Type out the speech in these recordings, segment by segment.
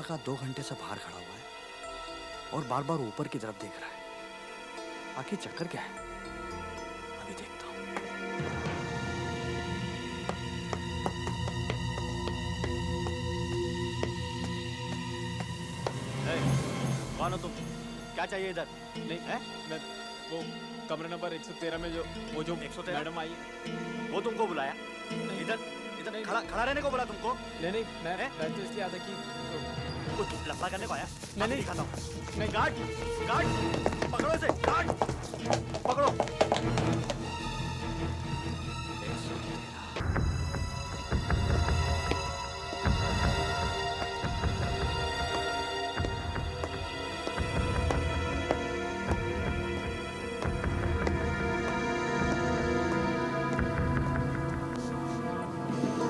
लड़का 2 घंटे से बाहर खड़ा हुआ है और बार बार ऊपर की तरफ देख रहा है। आखिर चक्कर क्या है? अभी देखता हूँ। कौन हो तुम? क्या चाहिए इधर? नहीं है? मैं वो कमरे नंबर 113 में जो 113? मैडम आई है। वो तुमको बुलाया? इधर इधर नहीं, खड़ा रहने को बोला तुमको? नहीं मैं तो इसलिए आता कि कुछ लफड़ा करने को आया? नहीं दिखाता हूँ। नहीं गार्ड पकड़ो इसे। गार्ड पकड़ो।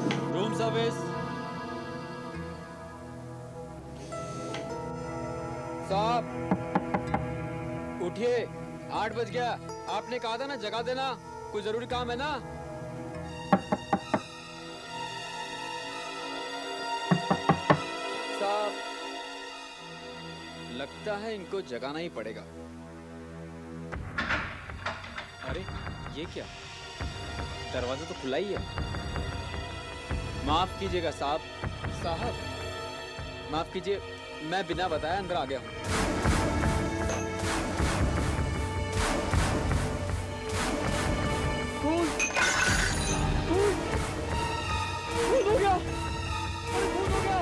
113। रूम सर्विस साहब उठिए, 8 बज गया। आपने कहा था ना जगा देना, कोई जरूरी काम है ना। साहब लगता है इनको जगाना ही पड़ेगा। अरे ये क्या, दरवाजा तो खुला ही है। माफ कीजिएगा साहब माफ कीजिए, मैं बिना बताए अंदर आ गया हूँ। खून हो गया, अरे खून हो गया,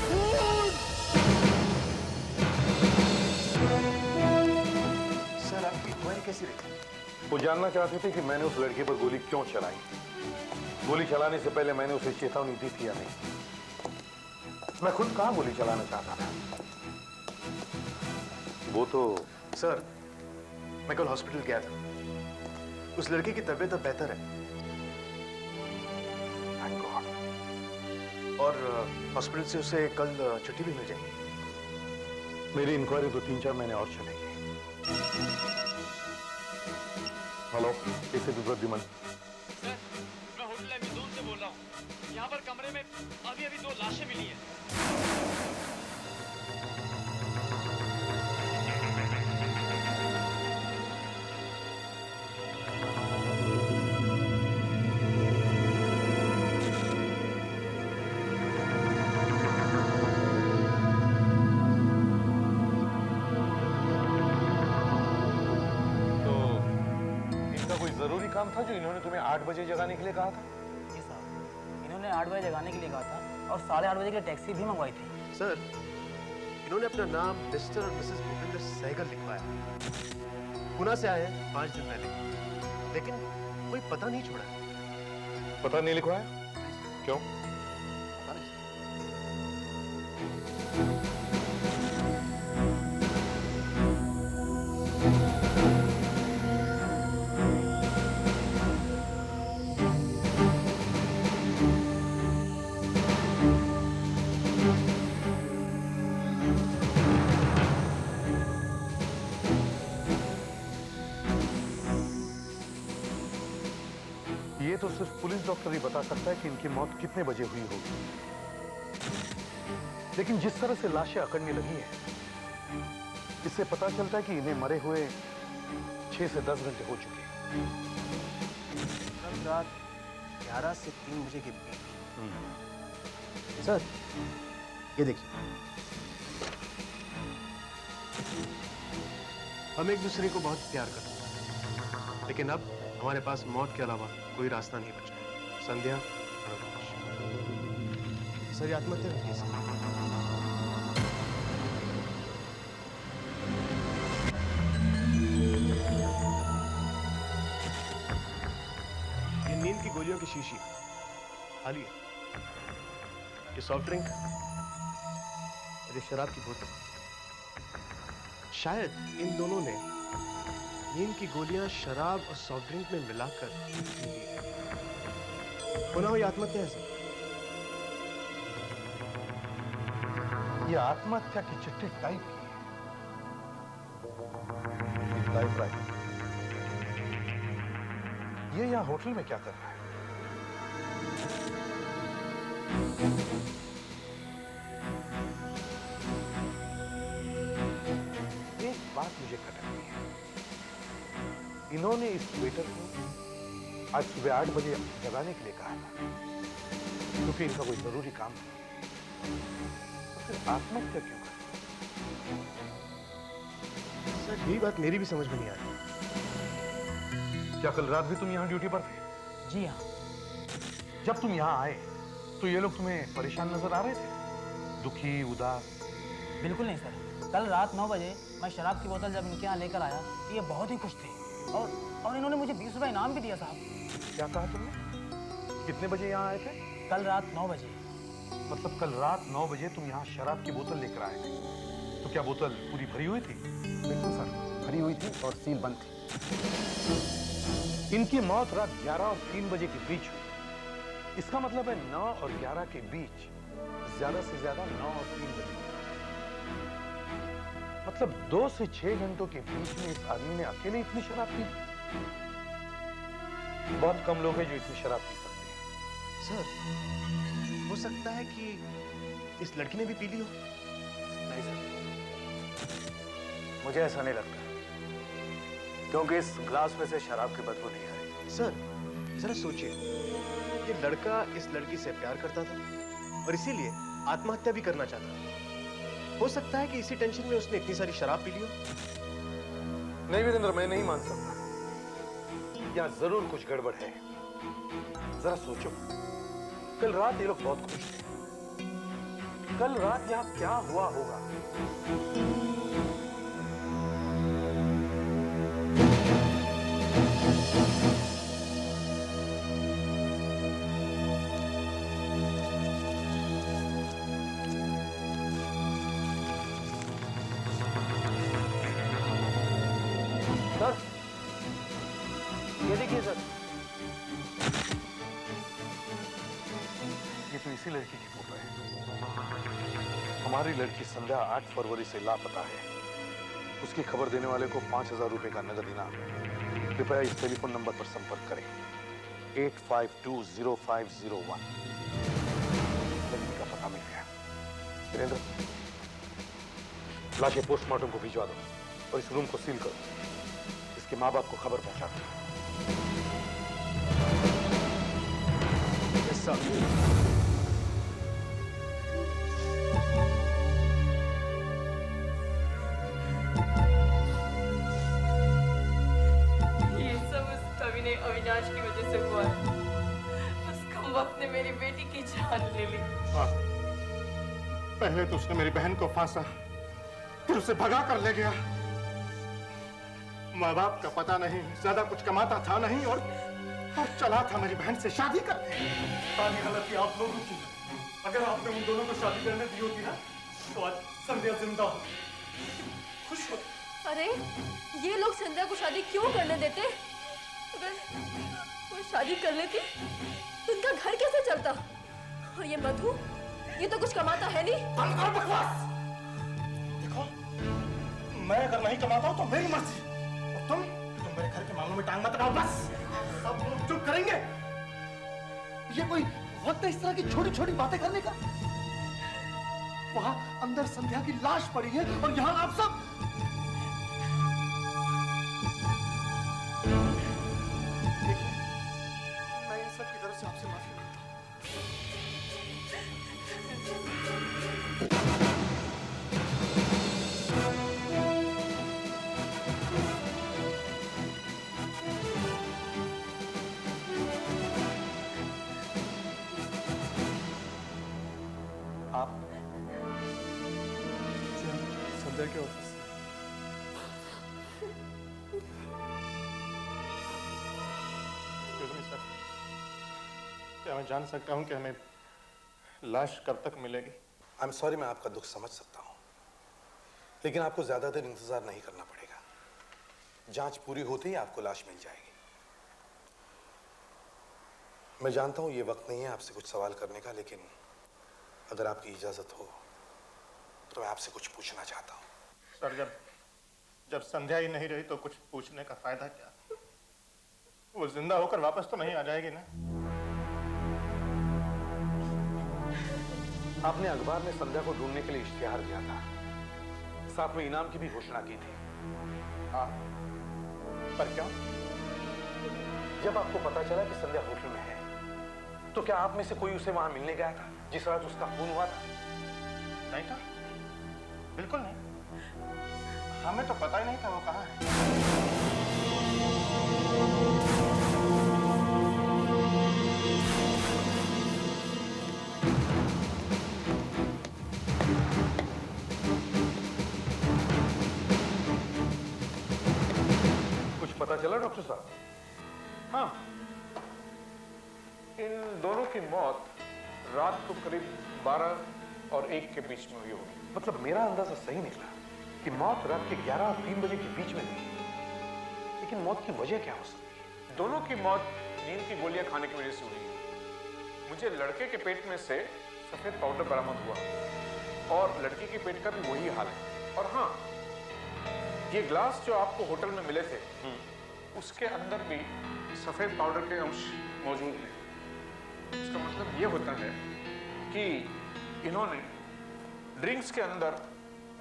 खून। सर आपकी इंक्वायरी कैसी रही? वो जानना चाहते थे कि मैंने उस लड़के पर गोली क्यों चलाई। गोली चलाने से पहले मैंने उसे चेतावनी दी थी या नहीं? मैं खुद कहाँ गोली चलाना चाहता था। वो तो सर मैं कल हॉस्पिटल गया था, उस लड़के की तबीयत अब बेहतर है। Thank God। और हॉस्पिटल से उसे कल छुट्टी भी मिल जाएगी। मेरी इंक्वायरी तो 3-4 महीने और चलेगी। हेलो, इसे विद्युमन। सर मैं होटल एमेजोन से बोल रहा हूँ। यहाँ पर कमरे में अभी 2 लाशें मिली हैं। इनका कोई जरूरी काम था जो इन्होंने तुम्हें 8 बजे जगाने के लिए कहा था? जी साहब, इन्होंने 8 बजे जगाने के लिए कहा था और 8:30 बजे के लिए टैक्सी भी मंगवाई थी। सर इन्होंने अपना नाम मिस्टर और मिसेस भूपेंद्र सहगल लिखवाया। पुणे से आए हैं 5 दिन पहले, लेकिन कोई पता नहीं छोड़ा। पता नहीं लिखवाया? क्यों? ये तो सिर्फ पुलिस डॉक्टर ही बता सकता है कि इनकी मौत कितने बजे हुई होगी। लेकिन जिस तरह से लाशें अकड़ने लगी हैं, इससे पता चलता है कि इन्हें मरे हुए 6 से 10 घंटे हो चुके हैं। कल रात 11 से 3 बजे के बीच। सर ये देखिए, हम एक दूसरे को बहुत प्यार करते हैं, लेकिन अब हमारे पास मौत के अलावा कोई रास्ता नहीं बचा है। संध्या और अवकाश। सर ये आत्महत्या का केस है। ये नींद की गोलियों की शीशी खाली है। ये सॉफ्ट ड्रिंक और ये शराब की बोतल। शायद इन दोनों ने नींद की गोलियां शराब और सॉफ्ट ड्रिंक में मिलाकर पी ली है। पुनः हुई आत्महत्या है सर। ये आत्महत्या की चिट्ठी टाइप की है। टाइपराइटर। ये यहाँ होटल में क्या कर रहा है? बात मुझे खटकती है। इन्होंने इस वेटर को आज सुबह 8 बजे जगाने के लिए कहा था क्योंकि इनका कोई जरूरी काम था। फिर आत्महत्या क्यों कर? सर यही बात मेरी भी समझ में नहीं आ रही। क्या कल रात भी तुम यहाँ ड्यूटी पर थे? जी हाँ। जब तुम यहाँ आए तो ये लोग तुम्हें परेशान नजर आ रहे थे, दुखी, उदास? बिल्कुल नहीं सर, कल रात 9 बजे मैं शराब की बोतल जब इनके यहाँ लेकर आया तो ये बहुत ही खुश थे और इन्होंने मुझे 20 रुपये इनाम भी दिया साहब। क्या कहा तुमने? कितने बजे यहाँ आए थे? कल रात 9 बजे। मतलब कल रात 9 बजे तुम यहाँ शराब की बोतल लेकर आए थे। तो क्या बोतल पूरी भरी हुई थी? बिल्कुल सर, भरी हुई थी और सील बंद थी। इनकी मौत रात 11 और 3 बजे के बीच हुई। इसका मतलब है 9 और 11 के बीच ज्यादा से ज्यादा 9 और 3 बजे। मतलब 2 से 6 घंटों के बीच में इस आदमी ने अकेले इतनी शराब पी। बहुत कम लोग हैं जो इतनी शराब पी सकते हैं। सर हो सकता है कि इस लड़की ने भी पी ली हो। नहीं सर, मुझे ऐसा नहीं लगता क्योंकि इस ग्लास में से शराब की बदबू नहीं आ रही। सर जरा सोचिए, ये लड़का इस लड़की से प्यार करता था और इसीलिए आत्महत्या भी करना चाहता था। हो सकता है कि इसी टेंशन में उसने इतनी सारी शराब पी ली हो। नहीं वीरेंद्र, मैं नहीं मान सकता। यहाँ जरूर कुछ गड़बड़ है। जरा सोचो, कल रात ये लोग बहुत खुश थे। कल रात यहाँ क्या हुआ होगा? सर, ये देखिए सर, ये तो इसी लड़की की फोटो है। हमारी लड़की संध्या 8 फरवरी से लापता है। उसकी खबर देने वाले को 5000 रुपए का नगद इनाम। कृपया इस टेलीफोन नंबर पर संपर्क करें 85205001। लड़की का पता मिल गया। वीरेंद्र, लाश पोस्टमार्टम को भिजवा दो और इस रूम को सील करो। इसके माँ बाप को खबर पहुंचा दो। Yes sir. ये सब उस कवि ने अविनाश की वजह से हुआ है। उस कमबख्त ने मेरी बेटी की जान ले ली। पहले तो उसने मेरी बहन को फांसा, फिर उसे भगा कर ले गया। माँ बाप का पता नहीं, ज्यादा कुछ कमाता था नहीं और चला था मेरी बहन से शादी करने। सारी गलती आप लोगों की। अगर आपने उन दोनों को शादी करने दी होती ना तो आज संध्या जिंदा हो, खुश हो। अरे ये लोग संध्या को शादी क्यों करने देते? अगर वो शादी कर लेती तो उनका घर कैसे चलता? और ये मधु, ये तो कुछ कमाता है नहीं। बंद करो बकवास। देखो, मैं अगर नहीं कमाता हूं तो मेरी मर्जी। और तुम मेरे घर के मामलों में टांग मत अड़ाओ। बस सब लोग चुप करेंगे। ये कोई वक्त है इस तरह की छोटी छोटी बातें करने का? वहां अंदर संध्या की लाश पड़ी है और यहाँ आप सब। देखिए, मैं इन सब की तरफ से आपसे माफी मांगता हूं। आप संध्या के ऑफिस। एक्सक्यूज मी सर, क्या मैं जान सकता हूं कि हमें लाश कब तक मिलेगी? आई एम सॉरी, मैं आपका दुख समझ सकता हूं, लेकिन आपको ज्यादा देर इंतजार नहीं करना पड़ेगा। जांच पूरी होते ही आपको लाश मिल जाएगी। मैं जानता हूं ये वक्त नहीं है आपसे कुछ सवाल करने का, लेकिन अगर आपकी इजाजत हो तो मैं आपसे कुछ पूछना चाहता हूं। सर, जब संध्या ही नहीं रही तो कुछ पूछने का फायदा क्या? वो जिंदा होकर वापस तो नहीं आ जाएगी ना? आपने अखबार में संध्या को ढूंढने के लिए इश्तिहार दिया था। साथ में इनाम की भी घोषणा की थी। हाँ, पर क्या? जब आपको पता चला कि संध्या होटल में है, तो क्या आप में से कोई उसे वहां मिलने गया था जिस रात उसका खून हुआ था? नहीं तो, बिल्कुल नहीं। हमें तो पता ही नहीं था वो कहाँ है। कुछ पता चला डॉक्टर साहब? हाँ, इन दोनों की मौत रात को करीब 12 और 1 के बीच में हुई होगी। मतलब मेरा अंदाजा सही निकला कि मौत रात के 11 और 3 बजे के बीच में हुई। लेकिन मौत की वजह क्या हो सकती है? दोनों की मौत नींद की गोलियां खाने की वजह से हुई है। मुझे लड़के के पेट में से सफेद पाउडर बरामद हुआ और लड़की के पेट का भी वही हाल है। और हाँ, ये ग्लास जो आपको होटल में मिले थे, उसके अंदर भी सफेद पाउडर के अंश मौजूद हैं। इसका मतलब ये होता है कि इन्होंने ड्रिंक्स के अंदर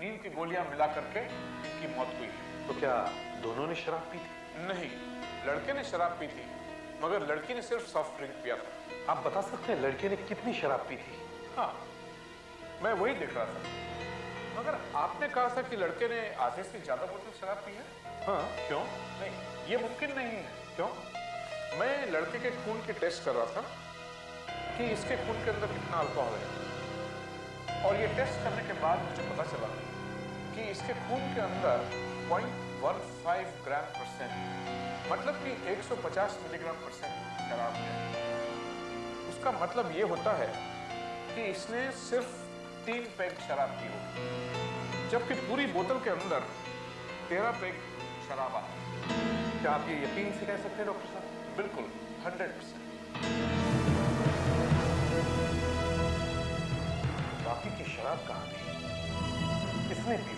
नींद की गोलियां मिला करके इनकी मौत हुई है। तो क्या दोनों ने शराब पी थी? नहीं, लड़के ने शराब पी थी, मगर लड़की ने सिर्फ सॉफ्ट ड्रिंक पिया था। आप बता सकते हैं लड़के ने कितनी शराब पी थी? हाँ, मैं वही देख रहा था। मगर आपने कहा था कि लड़के ने आधे से ज्यादा बोतल शराब पी है। हाँ, क्यों? नहीं, ये मुमकिन नहीं है। क्यों? मैं लड़के के खून की टेस्ट कर रहा था कि इसके खून के अंदर कितना अल्कोहल है, और ये टेस्ट करने के बाद मुझे पता चला कि इसके खून के अंदर 0.15 ग्राम %, मतलब कि 150 मिलीग्राम % शराब है। उसका मतलब ये होता है कि इसने सिर्फ 3 पैग शराब पी होगी, जबकि पूरी बोतल के अंदर 13 पैग शराब आती है। क्या आप ये यकीन से कह सकते हैं डॉक्टर साहब? बिल्कुल, 100%। बाकी की शराब कहाँ गई? किसने पी?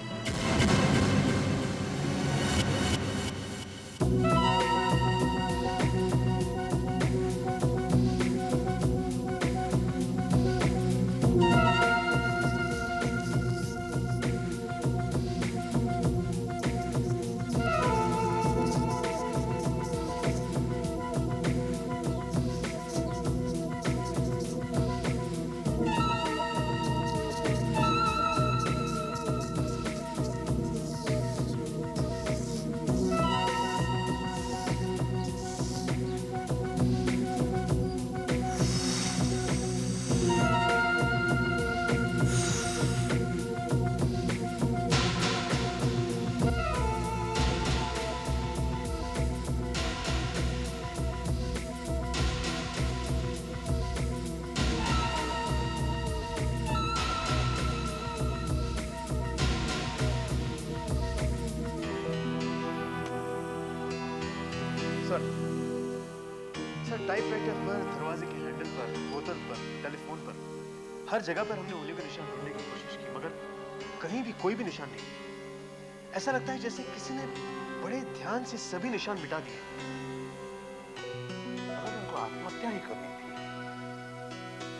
सर, टाइपराइटर पर, दरवाजे के हैंडल पर, बोतल पर, टेलीफोन पर, हर जगह पर हमने उंगलियों के निशान ढूंढने की कोशिश की, मगर कहीं भी कोई भी निशान नहीं। ऐसा लगता है जैसे किसी ने बड़े ध्यान से सभी निशान मिटा दिए। अगर उनको आत्महत्या ही करनी थी,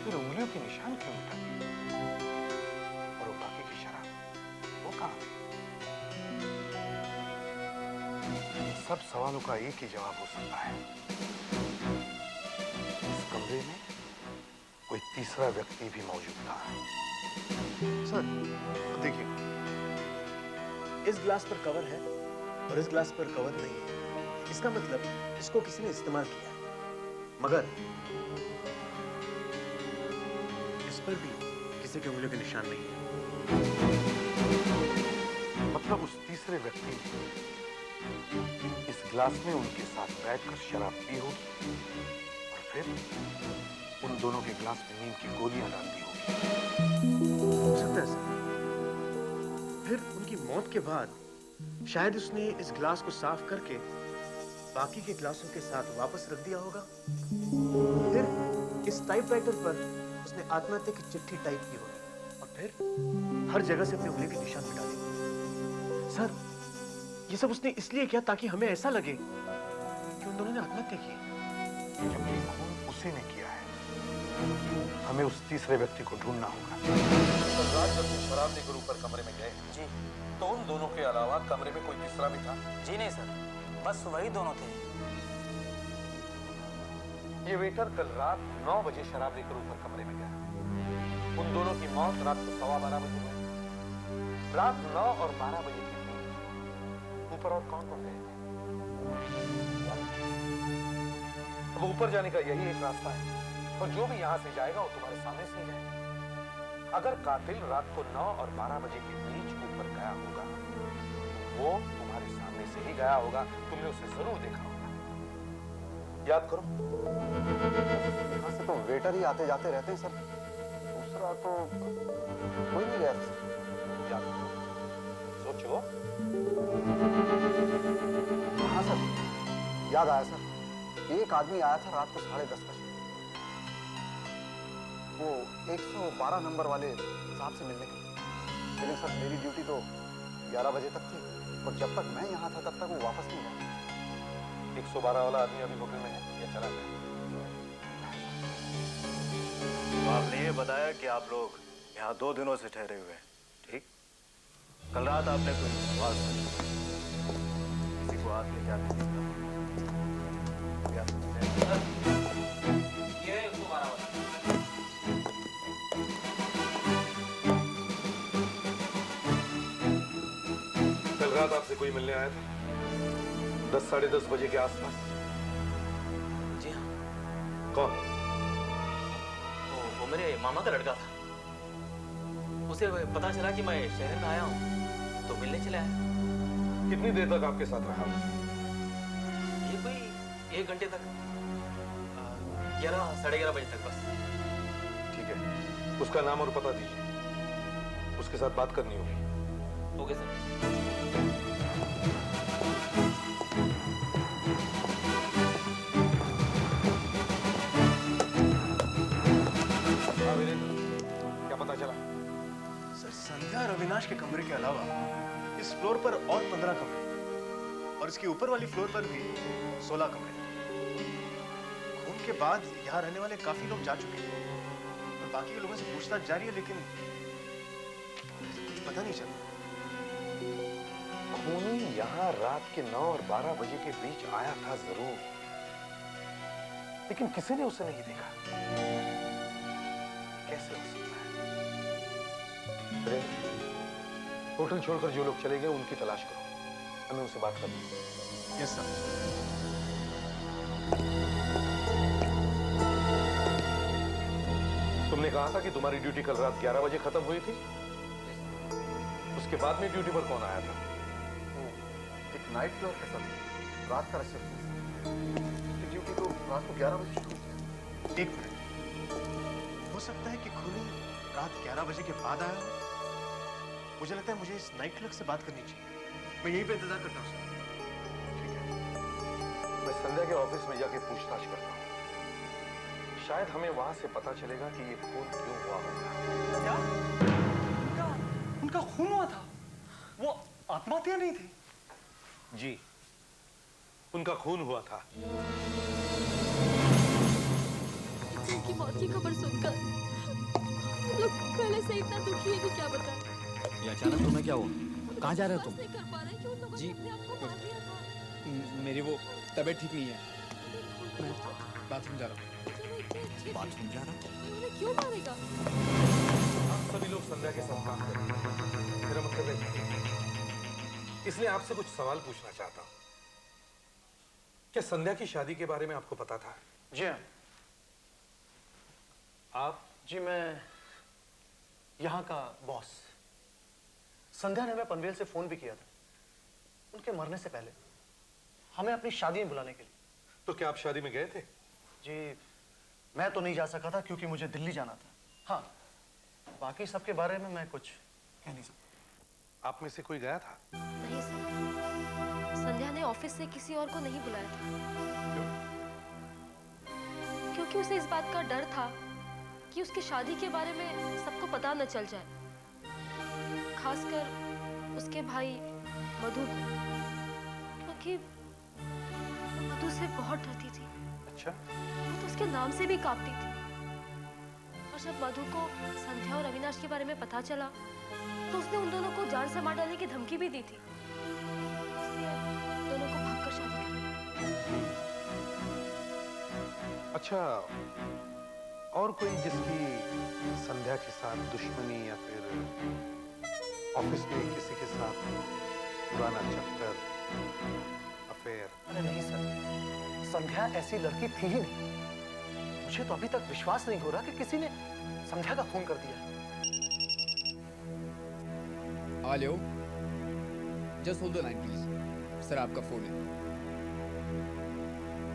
फिर उंगलियों के निशान क्यों मिटा दिए? और वो बाकी की शराब, वो कहाँ? सब सवालों का एक ही जवाब हो सकता है। इस कमरे में कोई तीसरा व्यक्ति भी मौजूद था। सर, देखिए, इस ग्लास पर कवर है और इस ग्लास पर कवर नहीं है। इसका मतलब इसको किसी ने इस्तेमाल किया है, मगर इस पर भी किसी के उंगलियों के निशान नहीं है। मतलब उस तीसरे व्यक्ति ने इस ग्लास में उनके साथ बैठकर शराब पी होगी और फिर उन दोनों के ग्लास में नींद की गोलियां डाल दी होगी। हो सकता है सर। फिर उनकी मौत के बाद शायद उसने इस ग्लास को साफ करके बाकी के ग्लासों के साथ वापस रख दिया होगा। फिर इस टाइपराइटर पर उसने आत्महत्या की चिट्ठी टाइप की होगी और फिर हर जगह से अपने उंगली के निशान मिटा दिए। सर, ये सब उसने इसलिए किया ताकि हमें ऐसा लगे कि उन दोनों ने आत्महत्या की। जबकि खून उसी ने किया है। हमें उस तीसरे व्यक्ति को ढूंढना होगा। रात जब शराब लेकर ऊपर कमरे में गए जी, तो उन दोनों के अलावा कमरे में कोई तीसरा भी था? जी नहीं सर, बस वही दोनों थे। ये वेटर कल रात 9 बजे शराब लेकर ऊपर कमरे में गया। उन दोनों की मौत रात को 12:15 बजे हुई। रात 9 और 12 बजे के बीच ऊपर और कौन कौन गए थे? अब ऊपर जाने का यही एक रास्ता है, और जो भी यहां से जाएगा वो तुम्हारे सामने से ही जाएगा। अगर कातिल रात को 9 और 12 बजे के बीच ऊपर गया होगा, वो तुम्हारे सामने से ही गया होगा। तुमने उसे जरूर देखा होगा। याद करो। यहाँ से तो वेटर ही आते जाते रहते हैं सर, दूसरा तो कोई नहीं गया सर। याद करो, सोचो। हाँ सर, याद आया सर, एक आदमी आया था रात को 10:30 बजे, वो 112 नंबर वाले साहब से मिलने के लिए। लेकिन सर मेरी ड्यूटी तो 11 बजे तक थी, और जब तक मैं यहाँ था तब तक वो वापस नहीं आया। 112 वाला आदमी अभी होटल में है या चला गया? तो आपने ये बताया कि आप लोग यहाँ 2 दिनों से ठहरे हुए हैं, ठीक? कल रात आपने कोई आवाज सुनी, किसी को हाथ लेके आते दिखा? ये 112 वाला। कल रात आपसे कोई मिलने आया था 10 साढ़े 10 बजे के आसपास? जी हाँ, कौन? वो मेरे मामा का लड़का था। उसे पता चला कि मैं शहर में आया हूँ, तो मिलने चले आया। कितनी देर तक आपके साथ रहा? ये कोई 1 घंटे तक, 11 साढ़े 11 बजे तक बस। ठीक है, उसका नाम और पता दीजिए, उसके साथ बात करनी होगी। Okay sir. हाँ वीरेंद्र, क्या पता चला? सर, संध्या और अविनाश के कमरे के अलावा इस फ्लोर पर और 15 कमरे, और इसके ऊपर वाली फ्लोर पर भी 16 कमरे। खून के बाद यहाँ रहने वाले काफी लोग जा चुके हैं, और बाकी के लोगों से पूछताछ जारी है, लेकिन कुछ पता नहीं चला। खूनी यहाँ रात के 9 और 12 बजे के बीच आया था जरूर, लेकिन किसी ने उसे नहीं देखा। कैसे हो सकता है? वीरेंद्र, होटल छोड़कर जो लोग चले गए उनकी तलाश करो, हमें उनसे बात करनी है। Yes sir. तुमने कहा था कि तुम्हारी ड्यूटी कल रात 11 बजे खत्म हुई थी। उसके बाद में ड्यूटी पर कौन आया था? एक नाइट क्लर्क है सर, रात का रिसेप्शनिस्ट। ड्यूटी तो रात को 11 बजे शुरू हुई। एक मिनट, हो सकता है कि खूनी रात 11 बजे के बाद आया हो। मुझे लगता है मुझे इस नाइट क्लर्क से बात करनी चाहिए। मैं यहीं पे इंतजार करता हूँ सर। ठीक है, मैं संध्या के ऑफिस में जाके पूछताछ करता हूँ। शायद हमें वहां से पता चलेगा कि ये खून क्यों हुआ होगा। क्या? उनका खून हुआ था? वो आत्महत्या नहीं थी? जी, उनका खून हुआ था। उनकी मौत की खबर सुनकर हम लोग पहले से इतना दुखी है कि क्या बताएं। ये अचानक तुम्हें क्या हुआ? कहाँ जा रहे हो तुम? नहीं कर पा रहे कि उन लोगों जी, ने अपने आप को मार दिया था। मेरी वो तबीयत ठीक नहीं है, मैं बाथरूम जा रहा हूँ। बाथरूम जा रहा? उन्हें क्यों मारेगा? आप सभी लोग संध्या के साथ काम करें, मेरा मतलब है, इसलिए आपसे कुछ सवाल पूछना चाहता हूँ। क्या संध्या की शादी के बारे में आपको पता था? जी हाँ। आप? जी, मैं यहाँ का बॉस। संध्या ने हमें पनवेल से फोन भी किया था, उनके मरने से पहले, हमें अपनी शादी में बुलाने के लिए। तो क्या आप शादी में गए थे? जी, मैं तो नहीं जा सका था क्योंकि मुझे दिल्ली जाना था। हाँ, बाकी सबके बारे में मैं कुछ कह नहीं सकता। आप में से कोई गया था? नहीं सर, संध्या ने ऑफिस से किसी और को नहीं बुलाया था। क्योंकि उसे इस बात का डर था कि उसकी शादी के बारे में सबको पता न चल जाए, खासकर उसके भाई मधु को, क्योंकि वो मधु से बहुत डरती थी। अच्छा। वो तो उसके नाम से भी कांपती थी। और जब मधु को संध्या और अविनाश के बारे में पता चला तो उसने उन दोनों को जान से मार डालने की धमकी भी दी थी। इसलिए दोनों को भागकर शादी करनी। अच्छा, और कोई जिसकी संध्या के साथ दुश्मनी या फिर ऑफिस में किसी के साथ पुराना चक्कर, अफेयर? अरे नहीं सर, संध्या ऐसी लड़की थी ही नहीं। मुझे तो अभी तक विश्वास नहीं हो रहा कि किसी ने संध्या का खून कर दिया। Hello, just hold the line please. Sir आपका फोन है।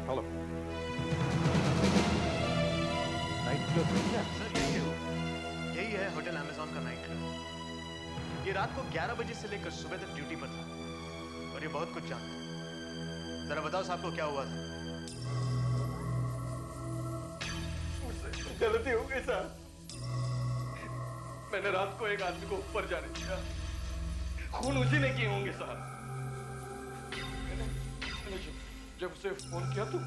हेलो। Night club? सर यही है, यही है होटल अमेज़न का नाइट क्लब। ये रात को 11 बजे से लेकर सुबह तक ड्यूटी पर था और ये बहुत कुछ जानता है। जरा बताओ साहब को क्या हुआ था? गलती हो गई साहब। मैंने रात को एक आदमी को ऊपर जाने दिया। खून उसी ने किए होंगे साहब। मैंने जब उसे फोन किया तो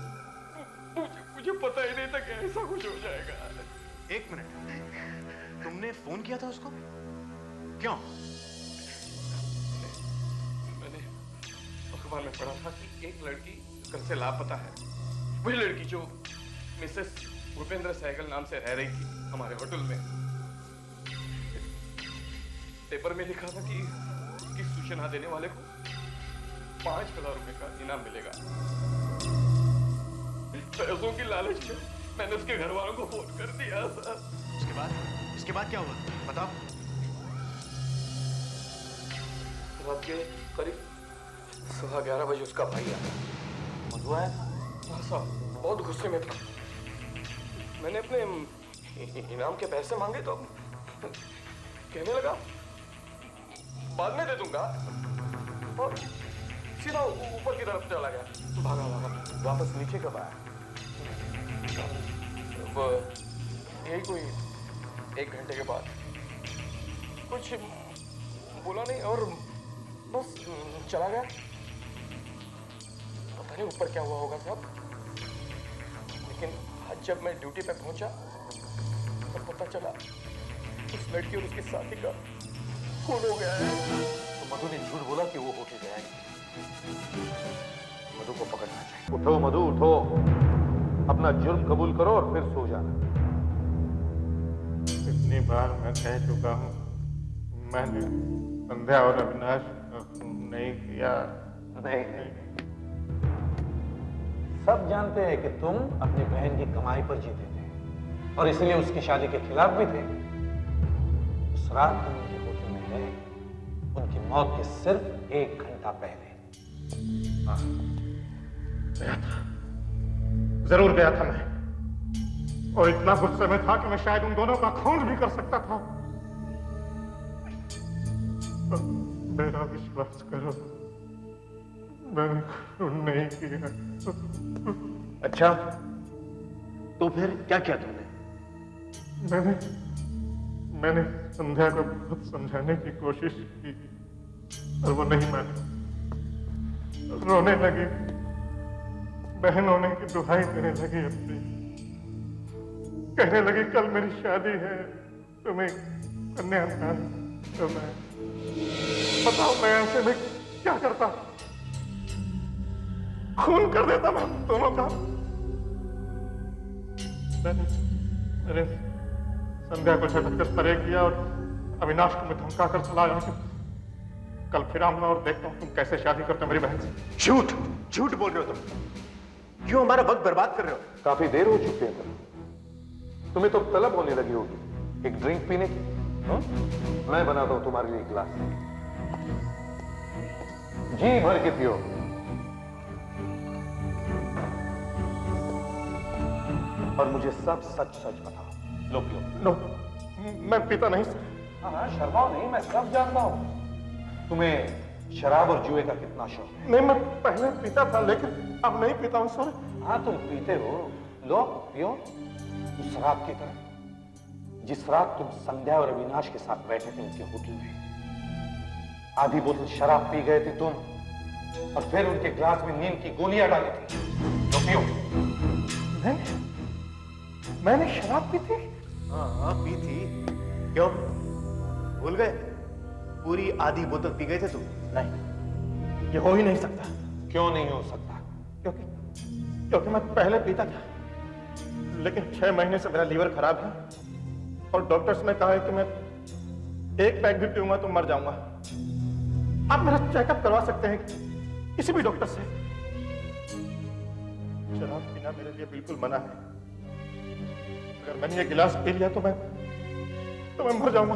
मुझे पता ही नहीं था कि ऐसा कुछ हो जाएगा। एक मिनट, तुमने फोन किया था उसको? क्यों? मैंने अखबार में पढ़ा था कि एक लड़की कल से लापता है। वही लड़की जो मिसेस भूपेंद्र सहगल नाम से रह रही थी हमारे होटल में। पेपर में लिखा था कि उसकी सूचना देने वाले को 5,000 रुपए का इनाम मिलेगा। पैसों की लालच में मैंने उसके घर वालों को फोन कर दिया था। उसके बाद क्या हुआ? बताओ। रात के करीब 11:15 बजे उसका भाई आया। मधु आया था? हाँ साहब, बहुत गुस्से में था। मैंने अपने इनाम के पैसे मांगे तो कहने लगा बाद में दे दूंगा और सीधा ऊपर की तरफ चला गया। भागा। वापस नीचे कब आया? यही कोई 1 घंटे के बाद। कुछ बोला नहीं और बस चला गया। पता नहीं ऊपर क्या हुआ होगा साहब, लेकिन आज जब मैं ड्यूटी पे पहुंचा तो पता चला उस लड़की और उसके साथी का खून हो गया है। तो मधु ने झूठ बोला कि वो होटल गया है। मधु को पकड़ना चाहिए। उठो मधु, उठो, अपना जुर्म कबूल करो और फिर सो जाना। इतनी बार मैं कह चुका हूँ, मैंने संध्या और अविनाश नहीं किया। नहीं, सब जानते हैं कि तुम अपनी बहन की कमाई पर जीते थे और इसलिए उसकी शादी के खिलाफ भी थे। उस रात तुम उनके होटल में गए, उनकी मौत के सिर्फ 1 घंटा पहले। हाँ, गया था, जरूर गया था मैं, और इतना गुस्से में था कि मैं शायद उन दोनों का खून भी कर सकता था। मेरा विश्वास करो, मैंने खून नहीं किया। अच्छा, तो फिर क्या किया तुमने? मैंने संध्या को बहुत समझाने की कोशिश की और वो नहीं मानी। रोने लगी, बहन होने की दुहाई देने लगी अपनी। कहने लगी कल मेरी शादी है, तुम्हें कन्यादान करना है। बताओ मैं ऐसे में क्या करता? खून कर देता मैं दोनों का। मैंने संध्या को झटक कर परे किया और अविनाश को मैं धमका कर चला आया कि कल फिर आऊंगा और देखता हूं तुम कैसे शादी करते हो मेरी बहन से। झूठ बोल रहे हो तुम। क्यों हमारा वक्त बर्बाद कर रहे हो? काफी देर हो चुकी है। तुम्हें तो तलब होने लगी होगी एक ड्रिंक पीने की। मैं बनाता हूं तुम्हारे लिए एक गिलास, जी भर के पियो। और मुझे सब सच सच बताओ। लो पियो। नो, मैं पीता नहीं। हाँ, शर्माओ नहीं, मैं सब जानता हूं। तुम्हें शराब और जुए का कितना शौक है? नहीं, मैं पहले पीता था लेकिन अब नहीं पीता हूं सर। हाँ, तुम पीते हो, लो पियो। उस रात की तरह जिस रात तुम संध्या और अविनाश के साथ बैठे थे उनके होटल में। आधी बोतल शराब पी गए थे तुम और फिर उनके ग्लास में नींद की गोलियां डाली थी। लो पियो। मैंने शराब पी थी? हाँ, पी थी। क्यों भूल गए? पूरी आधी बोतल पी गए थे तुम? नहीं, ये हो ही नहीं सकता। क्यों नहीं हो सकता? क्योंकि मैं पहले पीता था, लेकिन 6 महीने से मेरा लीवर खराब है और डॉक्टर्स ने कहा है कि मैं एक पैक भी पीऊंगा तो मर जाऊंगा। आप मेरा चेकअप करवा सकते हैं किसी भी डॉक्टर से। शराब पीना मेरे लिए बिल्कुल मना है। अगर मैंने ये गिलास पी लिया तो मैं मर जाऊंगा।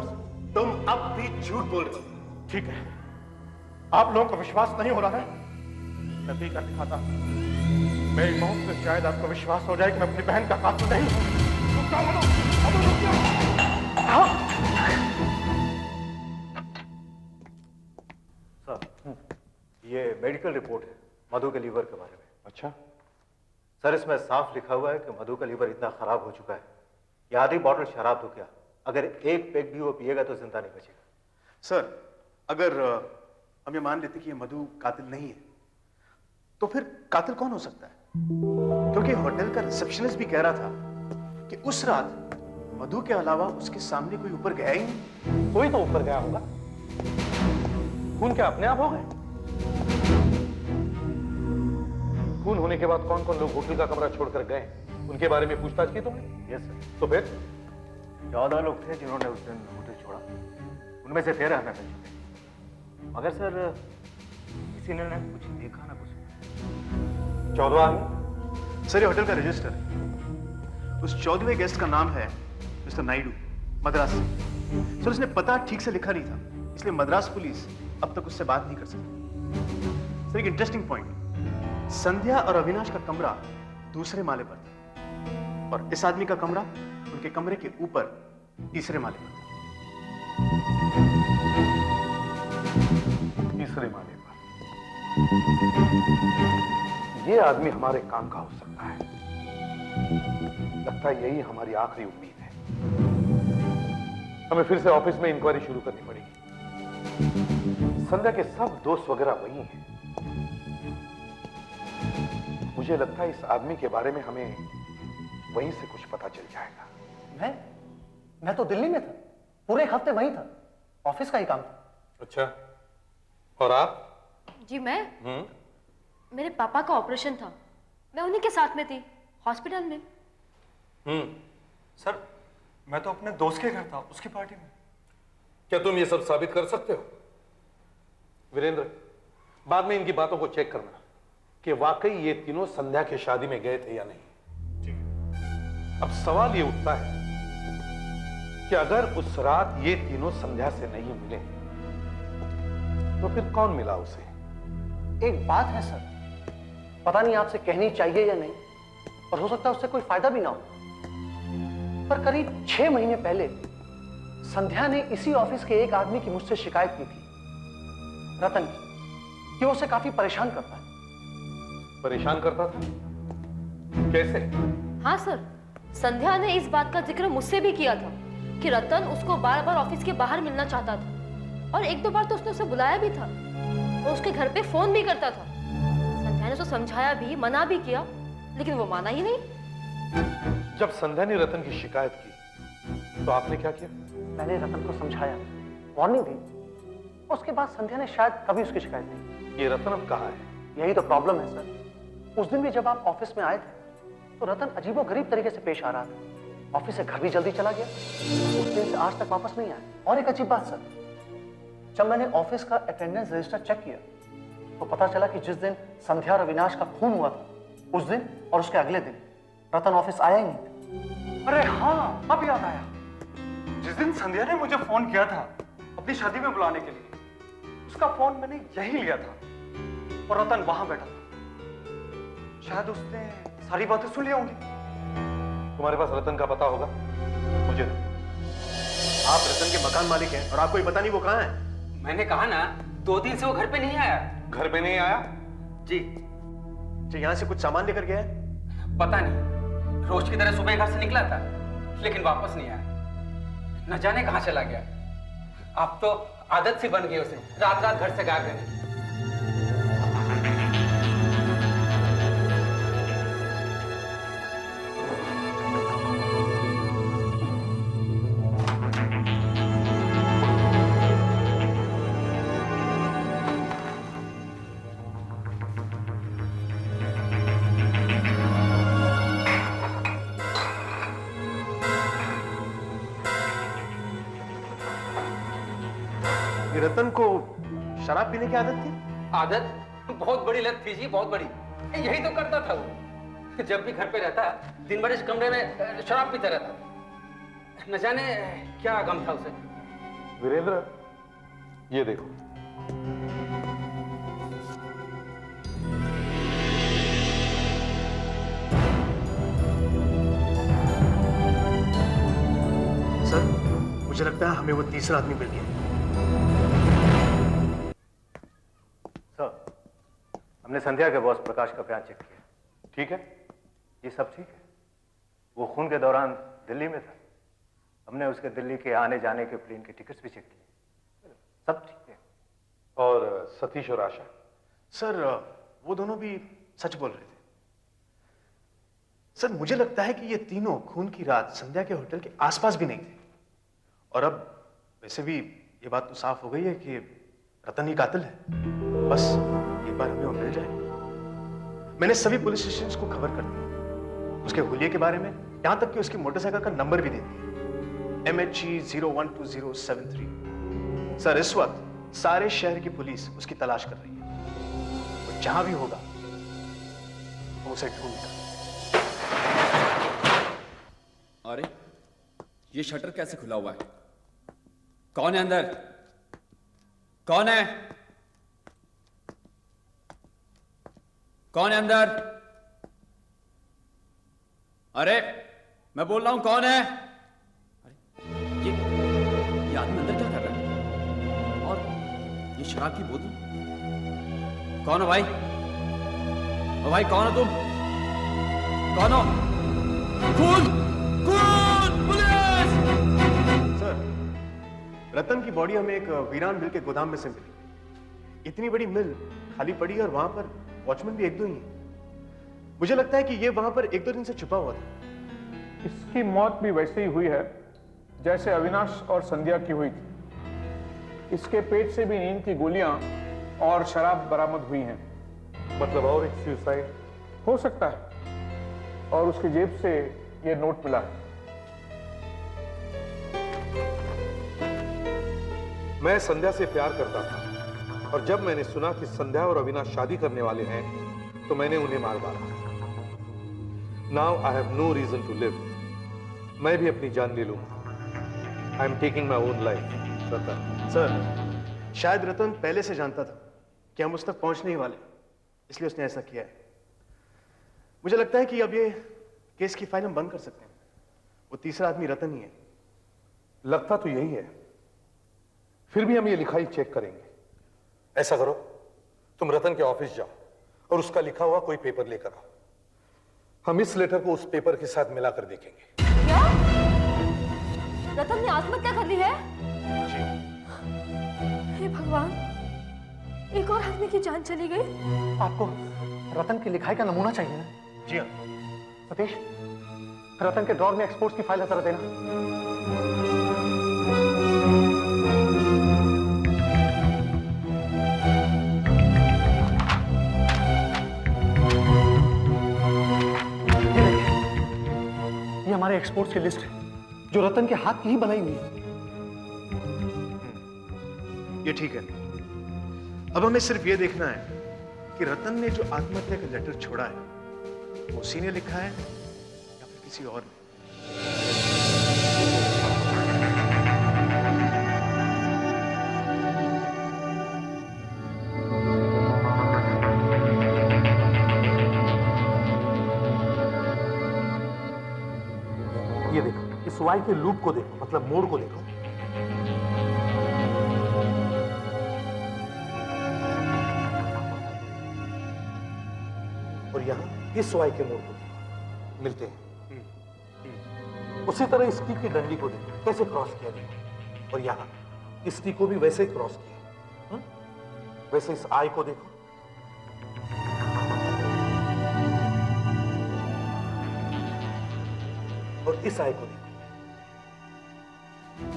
तुम अब भी झूठ बोल रहे हो। ठीक है, आप लोगों को विश्वास नहीं हो रहा है, मैं पी कर दिखाता हूं। मेरी मौत से शायद आपको विश्वास हो जाए कि मैं अपनी बहन का कातिल नहीं हूं। रुक जाओ मधु, मधु रुक जाओ। सर, ये मेडिकल रिपोर्ट है मधु के लीवर के बारे में। अच्छा, सर इसमें साफ लिखा हुआ है कि मधु का लीवर इतना खराब हो चुका है कि आधी बॉटल शराब तो क्या, अगर एक पैक भी वो पिएगा तो जिंदा नहीं बचेगा। सर, अगर हम ये मान लेते कि ये मधु कातिल नहीं है, तो फिर कातिल कौन हो सकता है? क्योंकि होटल का रिसेप्शनिस्ट भी कह रहा था कि उस रात मधु के अलावा उसके सामने कोई ऊपर गया ही नहीं। कोई तो ऊपर गया होगा। खून क्या अपने आप हो गए? खून होने के बाद कौन कौन लोग होटल का कमरा छोड़कर गए, उनके बारे में पूछताछ की तुमने? Yes sir. तो फिर 14 लोग थे जिन्होंने उस दिन होटल छोड़ा, उनमें से 13 हमें मिल चुके। मगर सर किसी ने ना कुछ देखा ना कुछ। 14 आदमी? सर, ये होटल का रजिस्टर है। उस 14वें गेस्ट का नाम है मिस्टर नायडू, मद्रास से। सर, उसने पता ठीक से लिखा नहीं था, इसलिए मद्रास पुलिस अब तक उससे बात नहीं कर सकती। सर, एक इंटरेस्टिंग पॉइंट, संध्या और अविनाश का कमरा दूसरे माले पर था और इस आदमी का कमरा उनके कमरे के ऊपर तीसरे माले पर था। तीसरे माले पर? ये आदमी हमारे काम का हो सकता है। लगता है यही हमारी आखिरी उम्मीद है। हमें फिर से ऑफिस में इंक्वायरी शुरू करनी पड़ेगी। संध्या के सब दोस्त वगैरह वही हैं। मुझे लगता है इस आदमी के बारे में हमें वहीं से कुछ पता चल जाएगा। मैं तो दिल्ली में था, पूरे एक हफ्ते वहीं था, ऑफिस का ही काम था। अच्छा, और आप? जी मैं मेरे पापा का ऑपरेशन था, मैं उन्हीं के साथ में थी हॉस्पिटल में। सर, मैं तो अपने दोस्त के घर था, उसकी पार्टी में। क्या तुम ये सब साबित कर सकते हो? वीरेंद्र, बाद में इनकी बातों को चेक करना कि वाकई ये तीनों संध्या की शादी में गए थे या नहीं। अब सवाल ये उठता है कि अगर उस रात ये तीनों संध्या से नहीं मिले तो फिर कौन मिला उसे? एक बात है सर, पता नहीं आपसे कहनी चाहिए या नहीं, और हो सकता है उससे कोई फायदा भी ना हो, पर करीब 6 महीने पहले संध्या ने इसी ऑफिस के एक आदमी की मुझसे शिकायत की थी, रतन की, कि वो उसे काफी परेशान करता है। परेशान करता था? कैसे? हाँ सर, संध्या ने इस बात का जिक्र मुझसे भी किया था कि रतन उसको बार बार ऑफिस के बाहर मिलना चाहता था, और 1-2 बार तो उसने उसे बुलाया भी था और उसके घर पे फोन भी करता था। संध्या ने उसे समझाया भी, मना भी किया, लेकिन वो माना ही नहीं। जब संध्या ने रतन की शिकायत की तो आपने क्या किया? मैंने रतन को समझाया, वार्निंग दी, उसके बाद संध्या ने शायद कभी उसकी शिकायत नहीं। ये रतन अब कहाँ है? यही तो प्रॉब्लम है सर। उस दिन भी जब आप ऑफिस में आए थे तो रतन अजीबोगरीब तरीके से पेश आ रहा था। ऑफिस से घर भी जल्दी चला गया, उस दिन से आज तक वापस नहीं आया। और एक अजीब बात सर, जब मैंने ऑफिस का अटेंडेंस रजिस्टर चेक किया तो पता चला कि जिस दिन संध्या और अविनाश का खून हुआ था, उस दिन और उसके अगले दिन रतन ऑफिस आया ही नहीं। अरे हाँ, अब याद आया। जिस दिन संध्या ने मुझे फोन किया था अपनी शादी में बुलाने के लिए, उसका फोन मैंने यही लिया था और रतन वहां बैठा था। शायद उसने सारी बातें सुन ली होंगी। तुम्हारे पास रतन का पता होगा? मुझे दो। आप रतन के मकान मालिक हैं और आपको ये पता नहीं वो कहाँ है? मैंने कहा ना, 2 दिन से वो घर पे नहीं आया। घर पे नहीं आया? जी। जो यहाँ से कुछ सामान लेकर गया है? पता नहीं, रोज की तरह सुबह घर से निकला था लेकिन वापस नहीं आया, न जाने कहाँ चला गया। अब तो आदत सी बन गई उसे रात रात घर से गायब रहने की। कि रतन को शराब पीने की आदत थी? आदत बहुत बड़ी लत थी जी, बहुत बड़ी। यही तो करता था वो। जब भी घर पे रहता, दिन भर इस कमरे में शराब पीता रहता। न जाने क्या गम था उसे। वीरेंद्र, ये देखो। सर, मुझे लगता है हमें वो तीसरा आदमी मिल गया। सर, हमने संध्या के बॉस प्रकाश का बयान चेक किया। ठीक है? ये सब ठीक है। वो खून के दौरान दिल्ली में था। हमने उसके दिल्ली के आने जाने के प्लेन के टिकट्स भी चेक किए। सब ठीक है। और सतीश और आशा? सर, वो दोनों भी सच बोल रहे थे। सर, मुझे लगता है कि ये तीनों खून की रात संध्या के होटल के आसपास भी नहीं थे। और अब वैसे भी ये बात तो साफ हो गई है कि रतन ही कातिल है। बस एक बार हमें वो मिल जाए। मैंने सभी पुलिस स्टेशंस को खबर कर दी, उसके हुलिये के बारे में, यहां तक कि उसकी मोटरसाइकिल का नंबर भी दे दिया, MHE 012073। सर, इस वक्त सारे शहर की पुलिस उसकी तलाश कर रही है। वो जहां भी होगा वो उसे ढूंढेगा। अरे, ये शटर कैसे खुला हुआ है? कौन है अंदर? कौन है? कौन है अंदर? अरे, मैं बोल रहा हूं, कौन है? अरे, ये आदमी अंदर क्या कर रहा है? और ये शराब की बोतल? कौन हो भाई? ओ भाई, कौन हो तुम? कौन हो? खून! खून! पुलिस! सर, रतन की बॉडी हमें एक वीरान मिल के गोदाम में से मिली। इतनी बड़ी मिल खाली पड़ी है और वहां पर वॉचमैन भी एक दो ही है। मुझे लगता है कि ये वहां पर एक दो दिन से छुपा हुआ था। इसकी मौत भी वैसे ही हुई है जैसे अविनाश और संध्या की हुई थी। इसके पेट से भी नींद की गोलियां और शराब बरामद हुई हैं। मतलब और एक सुसाइड हो सकता है। और उसकी जेब से यह नोट मिला है। मैं संध्या से प्यार करता था और जब मैंने सुना कि संध्या और अविनाश शादी करने वाले हैं तो मैंने उन्हें मार डाला। Now I have no reason to live. मैं भी अपनी जान ले लूंगा। I am taking my own life. Ratan. Sir, शायद रतन पहले से जानता था कि हम उस तक पहुंचने ही वाले, इसलिए उसने ऐसा किया है। मुझे लगता है कि अब ये केस की फाइल हम बंद कर सकते हैं। वो तीसरा आदमी रतन ही है। लगता तो यही है, फिर भी हम ये लिखाई चेक करेंगे। ऐसा करो, तुम रतन के ऑफिस जाओ और उसका लिखा हुआ कोई पेपर लेकर आओ। हम इस लेटर को उस पेपर के साथ मिलाकर देखेंगे। क्या? रतन ने आत्महत्या कर ली है? जी। हे भगवान, एक और आदमी की जान चली गई। आपको रतन की लिखाई का नमूना चाहिए ना? जी हाँ। सतीश, रतन के ड्रॉर में एक्सपोर्ट्स की फाइल जरा देना। ये हमारे एक्सपोर्ट्स की लिस्ट है जो रतन के हाथ की ही बनाई हुई है। ये ठीक है। अब हमें सिर्फ ये देखना है कि रतन ने जो आत्महत्या का लेटर छोड़ा है वो उसी ने लिखा है या फिर किसी और ने। ये देखो, इस वाई के लूप को देखो, मतलब मोड़ को देखो। और यहां इस वाई के मोड़ को देखो, मिलते हैं। उसी तरह इस टी की डंडी को देखो, कैसे क्रॉस किया देखो। और यहां इस टी को भी वैसे ही क्रॉस किया। वैसे इस आई को देखो। और इस आई को देखो,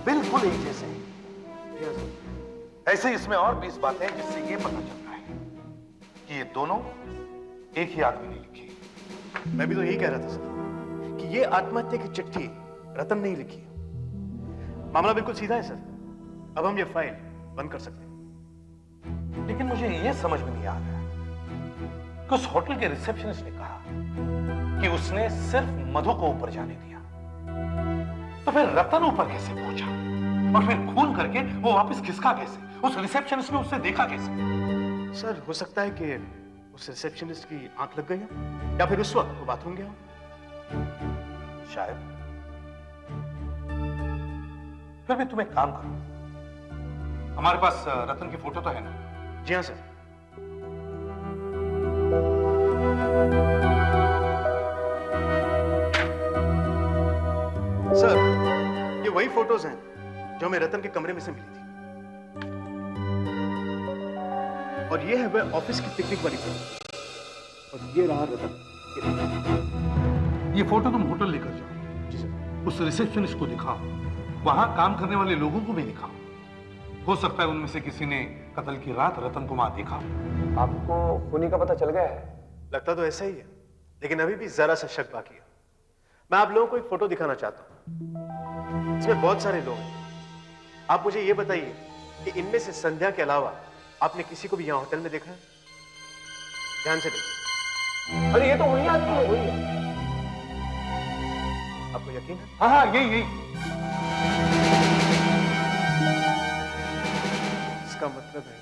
बिल्कुल एक जैसे। ऐसे ही इसमें और 20 बातें हैं जिससे ये पता चलता है कि ये दोनों एक ही आदमी ने लिखी है। मैं भी तो यही कह रहा था सर कि ये आत्महत्या की चिट्ठी रतन ने ही लिखी है। मामला बिल्कुल सीधा है सर। अब हम ये फाइल बंद कर सकते हैं। लेकिन मुझे यह समझ में नहीं आ रहा कि उस होटल के रिसेप्शनिस्ट ने कहा कि उसने सिर्फ मधु को ऊपर जाने दिया, तो फिर रतन ऊपर कैसे पहुंचा और फिर खून करके वो वापस खिसका कैसे? उस रिसेप्शनिस्ट ने उससे देखा कैसे? सर, हो सकता है कि उस रिसेप्शनिस्ट की आंख लग गई हो, या फिर उस वक्त वो बाथरूम गया हो। शायद। फिर भी तुम एक काम करो, हमारे पास रतन की फोटो तो है ना? जी हाँ सर। सर, ये वही फोटोज हैं जो हमें रतन के कमरे में से मिली थी, और ये है वह ऑफिस की पिकनिक वाली फोटो, और ये रहा रतन। ये फोटो तुम होटल लेकर जाओ। जी सर। उस रिसेप्शनिस्ट को दिखाओ, वहां काम करने वाले लोगों को भी दिखाओ। हो सकता है उनमें से किसी ने कत्ल की रात रतन को वहां देखा। आपको खूनी का पता चल गया है? लगता तो ऐसा ही है, लेकिन अभी भी जरा सा शक बाकी है। मैं आप लोगों को एक फोटो दिखाना चाहता हूं। इसमें बहुत सारे लोग हैं। आप मुझे ये बताइए कि इनमें से संध्या के अलावा आपने किसी को भी यहां होटल में देखा है? ध्यान से देखिए। अरे ये तो वही आदमी है, वही है। आपको यकीन है? हाँ हाँ, यही। इसका मतलब है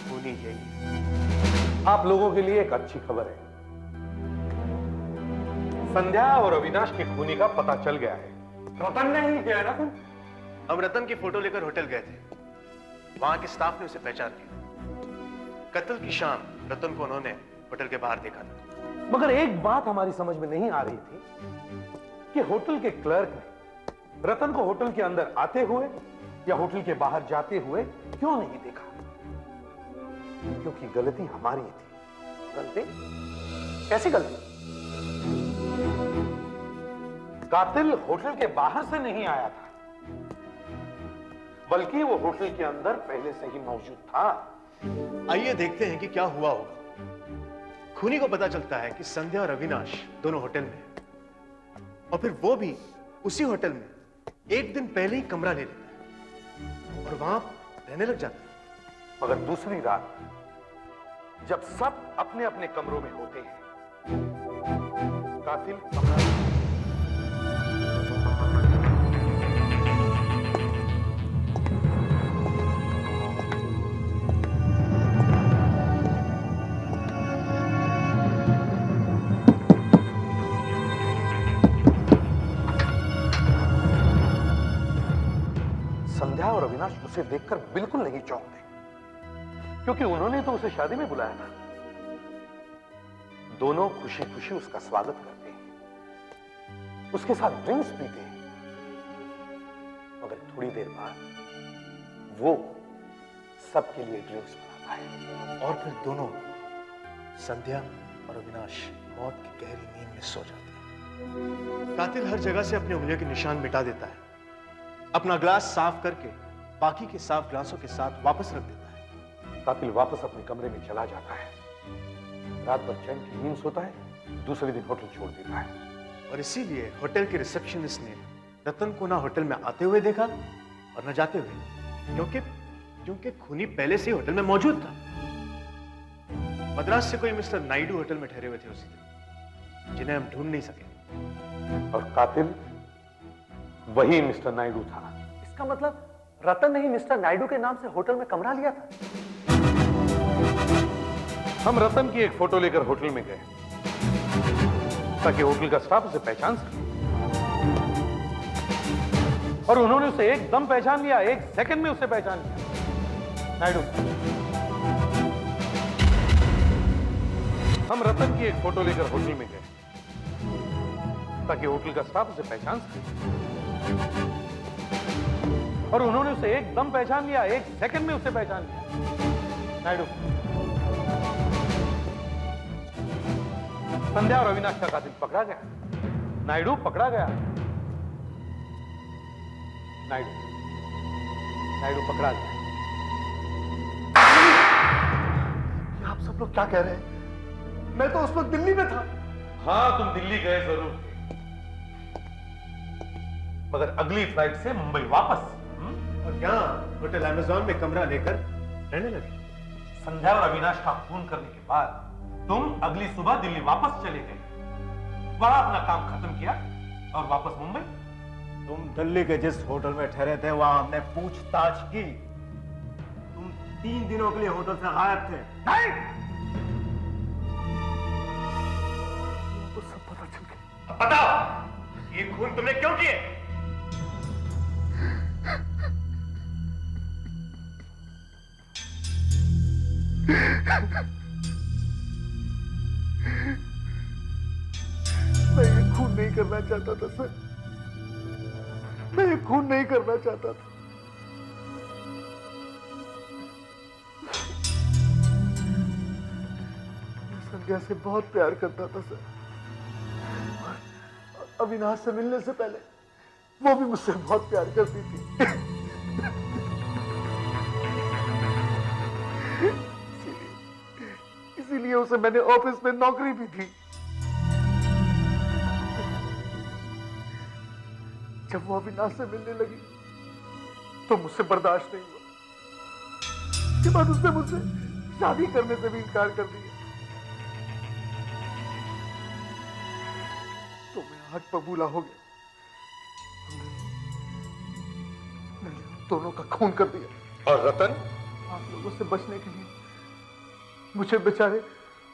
खूनी यही है। आप लोगों के लिए एक अच्छी खबर है, संध्या और अविनाश के खूनी का पता चल गया है। रतन ने ही किया है ना तुम? हम रतन की फोटो लेकर होटल गए थे। वहां के स्टाफ ने उसे पहचान लिया। कत्ल की शाम रतन को उन्होंने होटल के बाहर देखा था। मगर एक बात हमारी समझ में नहीं आ रही थी कि होटल के क्लर्क ने रतन को होटल के अंदर आते हुए या होटल के बाहर जाते हुए क्यों नहीं देखा? क्योंकि गलती हमारी थी। गलती? कैसी गलती? कातिल होटल के बाहर से नहीं आया था, बल्कि वो होटल के अंदर पहले से ही मौजूद था। आइए देखते हैं कि क्या हुआ होगा। खूनी को पता चलता है कि संध्या और अविनाश दोनों होटल में हैं, और फिर वो भी उसी होटल में एक दिन पहले ही कमरा ले लेता है और वहां रहने लग जाता है। मगर दूसरी रात जब सब अपने अपने कमरों में होते हैं, कातिल पकड़ा जाता है। संध्या और अविनाश उसे देखकर बिल्कुल नहीं चौंकते, क्योंकि उन्होंने तो उसे शादी में बुलाया था। दोनों खुशी खुशी उसका स्वागत करते हैं, उसके साथ ड्रिंक्स पीते हैं, मगर थोड़ी देर बाद वो सबके लिए ड्रिंक्स बनाता है। और फिर दोनों, संध्या और अविनाश, मौत की गहरी नींद में सो जाते हैं। कातिल हर जगह से अपनी उंगलियों के निशान मिटा देता है, अपना ग्लास साफ करके बाकी के साफ ग्लासों के साथ वापस रख देता है। कातिल वापस अपने कमरे में चला जाता है, रात भर चैन की नींद सोता है, दूसरे दिन होटल छोड़ देता है। और इसीलिए होटल के रिसेप्शनिस्ट ने रतन को ना होटल में आते हुए देखा और न जाते हुए, क्योंकि खूनी पहले से ही होटल में मौजूद था। मद्रास से कोई मिस्टर नायडू होटल में ठहरे हुए थे उसी दिन, जिन्हें हम ढूंढ नहीं सके। और कातिल वही मिस्टर नायडू था। इसका मतलब रतन ने ही मिस्टर नायडू के नाम से होटल में कमरा लिया था। हम रतन की एक फोटो लेकर होटल में गए ताकि होटल का स्टाफ उसे पहचान सके, और उन्होंने उसे एकदम पहचान लिया, एक सेकंड में उसे पहचान लिया। नायडू, हम रतन की एक फोटो लेकर होटल में गए ताकि होटल का स्टाफ उसे पहचान सके, और उन्होंने उसे एकदम पहचान लिया, एक सेकंड में उसे पहचान लिया। नायडू, संध्या और अविनाश का कातिल पकड़ा गया। नायडू पकड़ा गया। नायडू पकड़ा गया। ये आप सब लोग क्या कह रहे हैं? मैं तो उस वक्त दिल्ली में था। हाँ, तुम दिल्ली गए जरूर थे, मगर अगली फ्लाइट से मुंबई वापस। और यहाँ होटल अमेज़न में कमरा लेकर रहने लगे। संध्या और अविनाश का खून करने के बाद तुम अगली सुबह दिल्ली वापस चले गए, वहां अपना काम खत्म किया और वापस मुंबई। तुम दिल्ली के जिस होटल में ठहरे थे वहां हमने पूछताछ की। तुम 3 दिनों के लिए होटल से गायब थे। नहीं, तो सब पता चल गया। अब बताओ ये खून तुमने क्यों किए? मैं ये खून नहीं करना चाहता था सर, मैं ये खून नहीं करना चाहता था। मैं संध्या से बहुत प्यार करता था सर। अविनाश से मिलने से पहले वो भी मुझसे बहुत प्यार करती थी। इसीलिए उसे मैंने ऑफिस में नौकरी भी दी। जब वो अविनाश से मिलने लगी तो मुझसे बर्दाश्त नहीं हुआ। उसके बाद उसने मुझसे शादी करने से भी इनकार कर दिया। तो मैं आग बबूला हो गया। मैंने उन दोनों का खून कर दिया। और रतन? आप लोगों से बचने के लिए मुझे बेचारे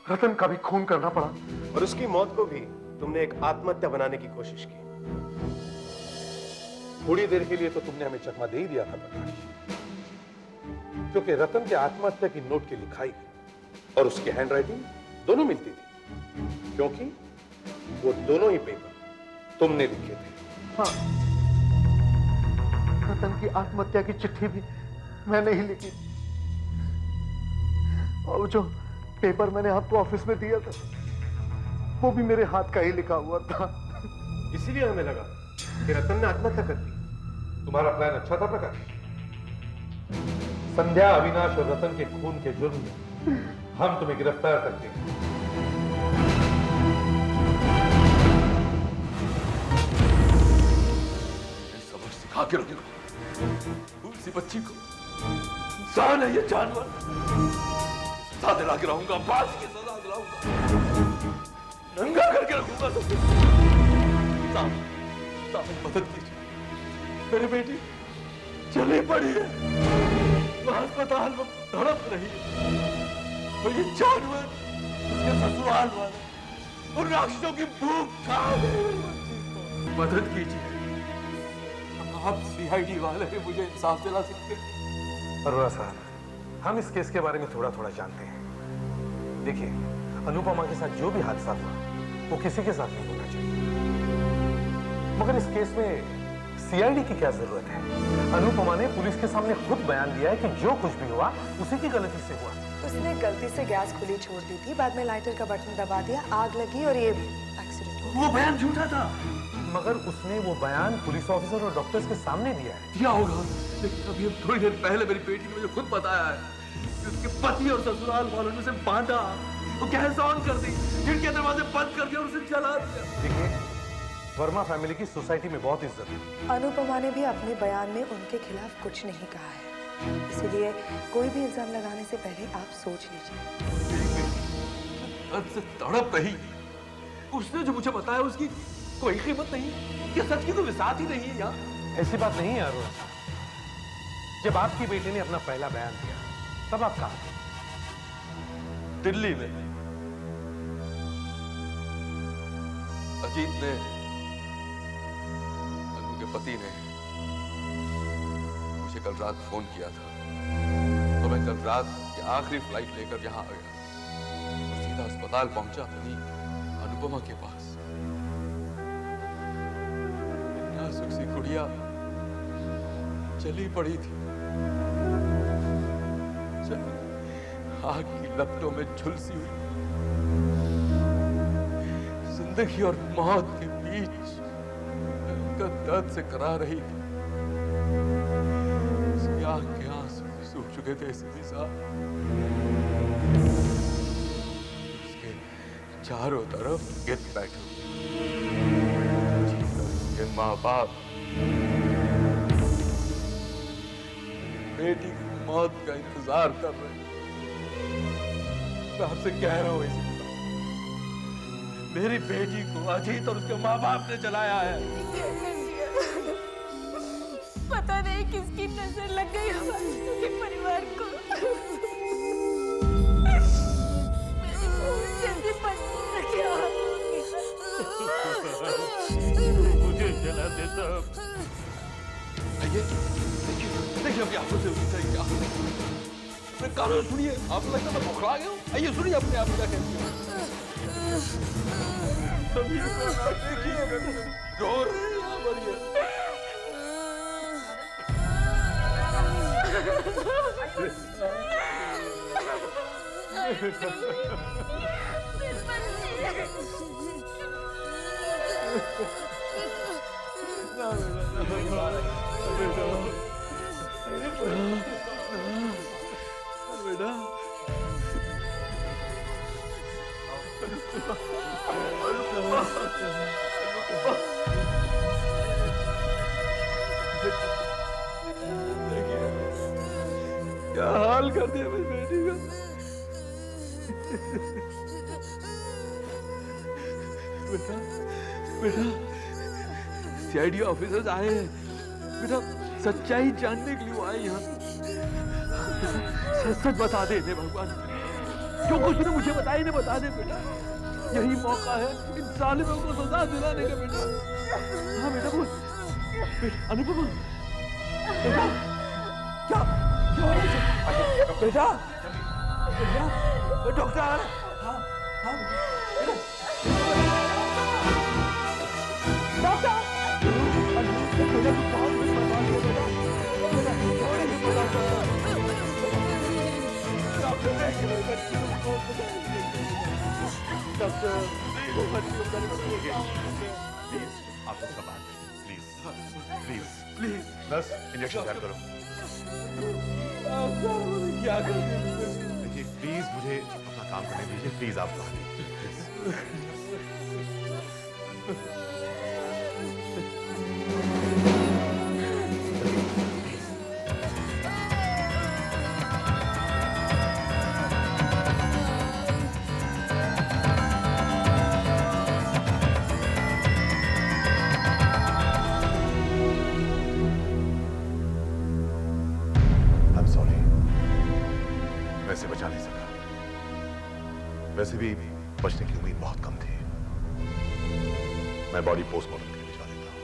रतन का भी खून करना पड़ा। और उसकी मौत को भी तुमने एक आत्महत्या बनाने की कोशिश की। थोड़ी देर के लिए तो तुमने हमें चकमा दे ही दिया था प्रकाश, क्योंकि रतन के आत्महत्या की नोट की लिखाई और उसकी हैंडराइटिंग दोनों मिलती थी, क्योंकि वो दोनों ही पेपर तुमने लिखे थे। हाँ, रतन की आत्महत्या की चिट्ठी भी मैंने ही लिखी। और जो पेपर मैंने आपको ऑफिस में दिया था वो भी मेरे हाथ का ही लिखा हुआ था। इसीलिए हमें लगा कि रतन ने आत्महत्या कर दी। तुम्हारा प्लान अच्छा था प्रकाश। संध्या, अविनाश और रतन के खून के जुर्म में हम तुम्हें गिरफ्तार करते हैं। सबक सिखा के रखेगा उसी बच्ची को। इंसान है ये जानवर। सजा दिला के रहूंगा, फांसी की सजा दिलाऊंगा, नंगा करके रखूंगा सबको। साहब मदद कीजिए, मेरी बेटी चली पड़ी है, वो अस्पताल में तड़प रही है और ये जानवर उसके ससुराल वाले और राक्षसों की भूख खा रहे हैं। मदद कीजिए, आप सीआईडी वाले भी मुझे इंसाफ दिला सकते हैं। अरोड़ा साहब, हम इस केस के बारे में थोड़ा थोड़ा जानते हैं। देखिए, अनुपमा के साथ जो भी हादसा हुआ वो किसी के साथ नहीं होना चाहिए, मगर इस केस में सीआईडी की क्या जरूरत है? अनुपमा ने पुलिस के सामने खुद बयान दिया है कि जो कुछ भी हुआ उसी की गलती से हुआ। उसने गलती से गैस खुली छोड़ दी थी, बाद में लाइटर का बटन दबा दिया, आग लगी और ये एक्सीडेंट हो गया। वो बयान झूठा था। मगर उसने वो बयान पुलिस ऑफिसर और डॉक्टर्स के सामने दिया है। दिया होगा, लेकिन अभी अब थोड़ी देर पहले मेरी बेटी ने मुझे खुद बताया है कि उसके पति और ससुराल वालों ने उसे बांधा, वो गैस ऑन कर दी, खिड़की के दरवाजे बंद कर दिया और उसे जला दिया। देखिए, वर्मा फैमिली की सोसाइटी में बहुत इज्जत है। अनुपमा ने भी अपने बयान में उनके खिलाफ कुछ नहीं कहा है, इसलिए कोई भी इल्जाम लगाने से पहले आप सोच लीजिए। दर्द से तड़प रही, उसने जो मुझे बताया उसकी कोई कीमत नहीं, ये सच की तो विसात ही नहीं है यार। ऐसी बात नहीं है अरोड़ा साहब। जब आपकी बेटी ने अपना पहला बयान दिया तब आप कहा थे? दिल्ली में अजीत ने, अनु के पति ने मुझे कल रात फोन किया था, तो मैं कल रात की आखिरी फ्लाइट लेकर यहां आ गया और सीधा अस्पताल पहुंचा अपनी अनुपमा के पास। नाजुक सी गुड़िया चली पड़ी थी, आग की लपटों में झुलसी हुई, जिंदगी और मौत के बीच दर्द से करा रही थी। उसकी आंख के आंसू सूख चुके थे सीधी साहब। उसके चारों तरफ गिर बैठे उसके माँ बाप, बेटी की मौत का इंतजार कर रहे हैं। मैं आपसे कह रहा हूँ इसी बात। मेरी बेटी को अजीत और उसके माँ बाप ने जलाया है। पता नहीं किसकी नजर लग गई हमारे परिवार को। जल्दी क्या मुझे जला दे साहब। देखिए अभी आपको जल्दी से क्या मैं कानून सुनिए। आप लगता है मैं बुखला गया हूँ। आइए सुनिए अपने आप क्या कहती हूँ। देखिए रो रहे हैं यहाँ पर ये। बेटा देखिए क्या हाल कर दिया मेरी बेटी का। बेटा बेटा सीआईडी ऑफिसर्स आए हैं बेटा, सच्चाई जानने के लिए वो आए यहाँ। सच सच बता दे इन्हें भगवान, जो कुछ ने मुझे बताया इन्हें बता दे बेटा। यही मौका है इन जालिमों को सजा दिलाने का बेटा। हाँ बेटा बोल अनुपमा बेटा क्या क्या बेटा बेटा डॉक्टर हाँ हाँ डॉक्टर बेटा तू बहुत कुछ बता दिया बेटा। बेटा थोड़ी ही बता डॉक्टर बच्ची को डॉक्टर प्लीज आप लोग संभाल please please please nurse injection add करो। क्या कर देखिए प्लीज मुझे अपना काम करने दीजिए। प्लीज आप बाहर बचा नहीं सका। वैसे भी बचने की उम्मीद बहुत कम थी। मैं बॉडी पोस्टमार्टम के लिए भिजवा देता हूं।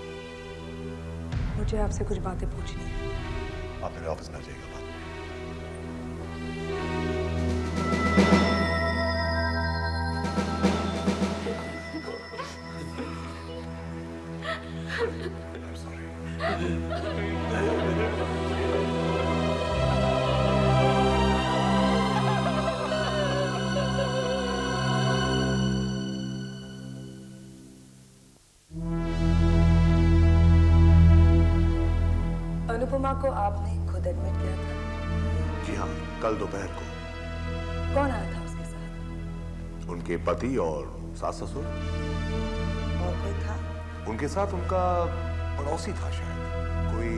मुझे आपसे कुछ बातें पूछनी है। आप मेरे ऑफिस में आ जाइएगा बाद में। I'm sorry. अनुपमा को आपने खुद एडमिट किया था? जी हाँ, कल दोपहर को। कौन आया था उसके साथ? उनके पति और सास ससुर। और कोई था? उनके साथ उनका पड़ोसी था शायद, कोई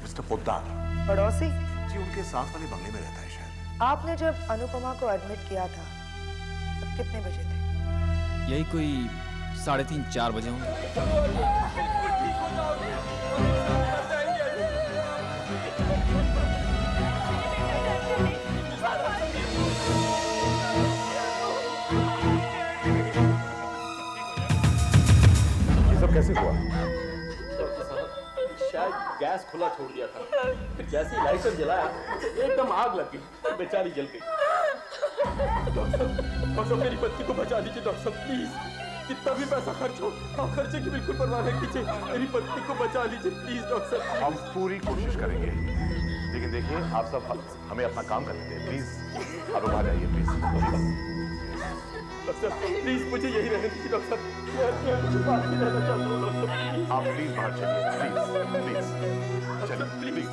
मिस्टर पोद्दार। पड़ोसी? जी उनके साथ वाले बंगले में रहता है शायद। आपने जब अनुपमा को एडमिट किया था तब कितने बजे थे? यही कोई 3:30-4 बजे होंगे। कैसे हुआ? डॉक्टर साहब शायद गैस खुला छोड़ दिया था, फिर जैसे ही लाइटर जलाया एकदम आग लग गई, बेचारी जल गई। डॉक्टर मेरी पत्नी को बचा लीजिए डॉक्टर साहब प्लीज। कितना भी पैसा खर्च हो आप खर्चे की बिल्कुल परवाह नहीं कीजिए। मेरी पत्नी को बचा लीजिए प्लीज डॉक्टर साहब। हम पूरी कोशिश करेंगे, लेकिन देखिए आप सब हमें अपना काम करने दें प्लीज। आप लोग आ जाइए प्लीज। डॉक्टर प्लीज मुझे यही रहने दीजिए डॉक्टर। आप प्लीज बाहर चलिए प्लीज प्लीज चलिए प्लीज।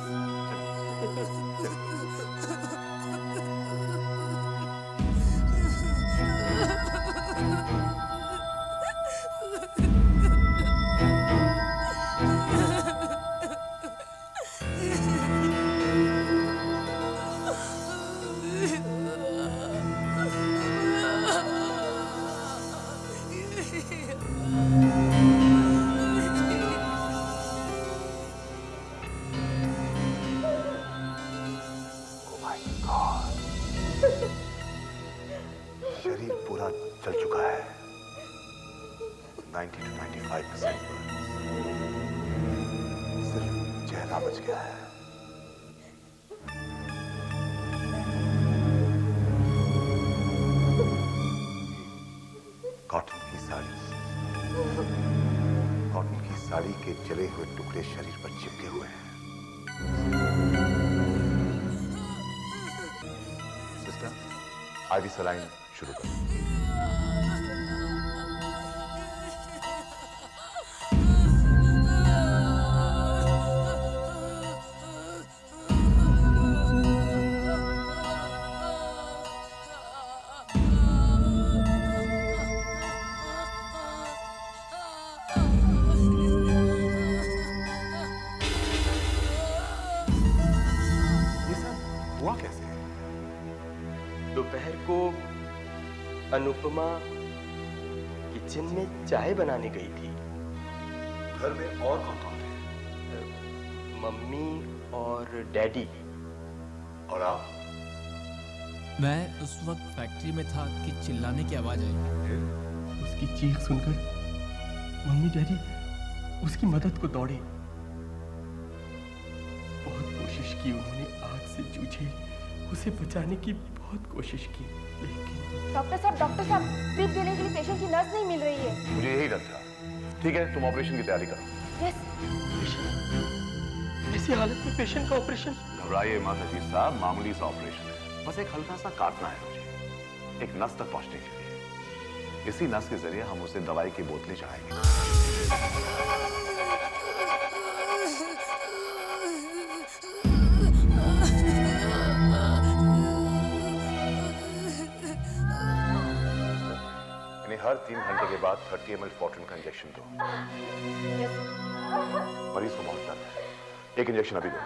पूरा चल चुका है। 90 to 95% सिर्फ चेहरा बच गया है। कॉटन की साड़ी के जले हुए टुकड़े शरीर पर चिपके हुए हैं। सिस्टर, आईवी सलाइन शुरू करो। दोपहर को अनुपमा किचन में चाय बनाने गई थी। घर में और कौन कौन है? मम्मी और डैडी। और आप? मैं उस वक्त फैक्ट्री में था कि चिल्लाने की आवाज आई। उसकी चीख सुनकर मम्मी डैडी उसकी मदद को दौड़े। बहुत कोशिश की उन्होंने, आग से जूझे, उसे बचाने की बहुत कोशिश की, लेकिन डॉक्टर साहब ड्रिप देने के लिए पेशेंट की नर्स नहीं मिल रही है। मुझे यही डर था। ठीक है, तुम ऑपरेशन की तैयारी करो। यस। ऐसी हालत में पेशेंट का ऑपरेशन? घबराइए माता जी साहब, मामूली सा ऑपरेशन है। बस एक हल्का सा काटना है मुझे, एक नस तक पहुंचने के लिए। इसी नस के जरिए हम उसे दवाई की बोतलें चढ़ाएंगे। हर 3 घंटे के बाद 30 ml फॉर्टिन का इंजेक्शन दो। मरीज को बहुत दर्द है, एक इंजेक्शन अभी दो।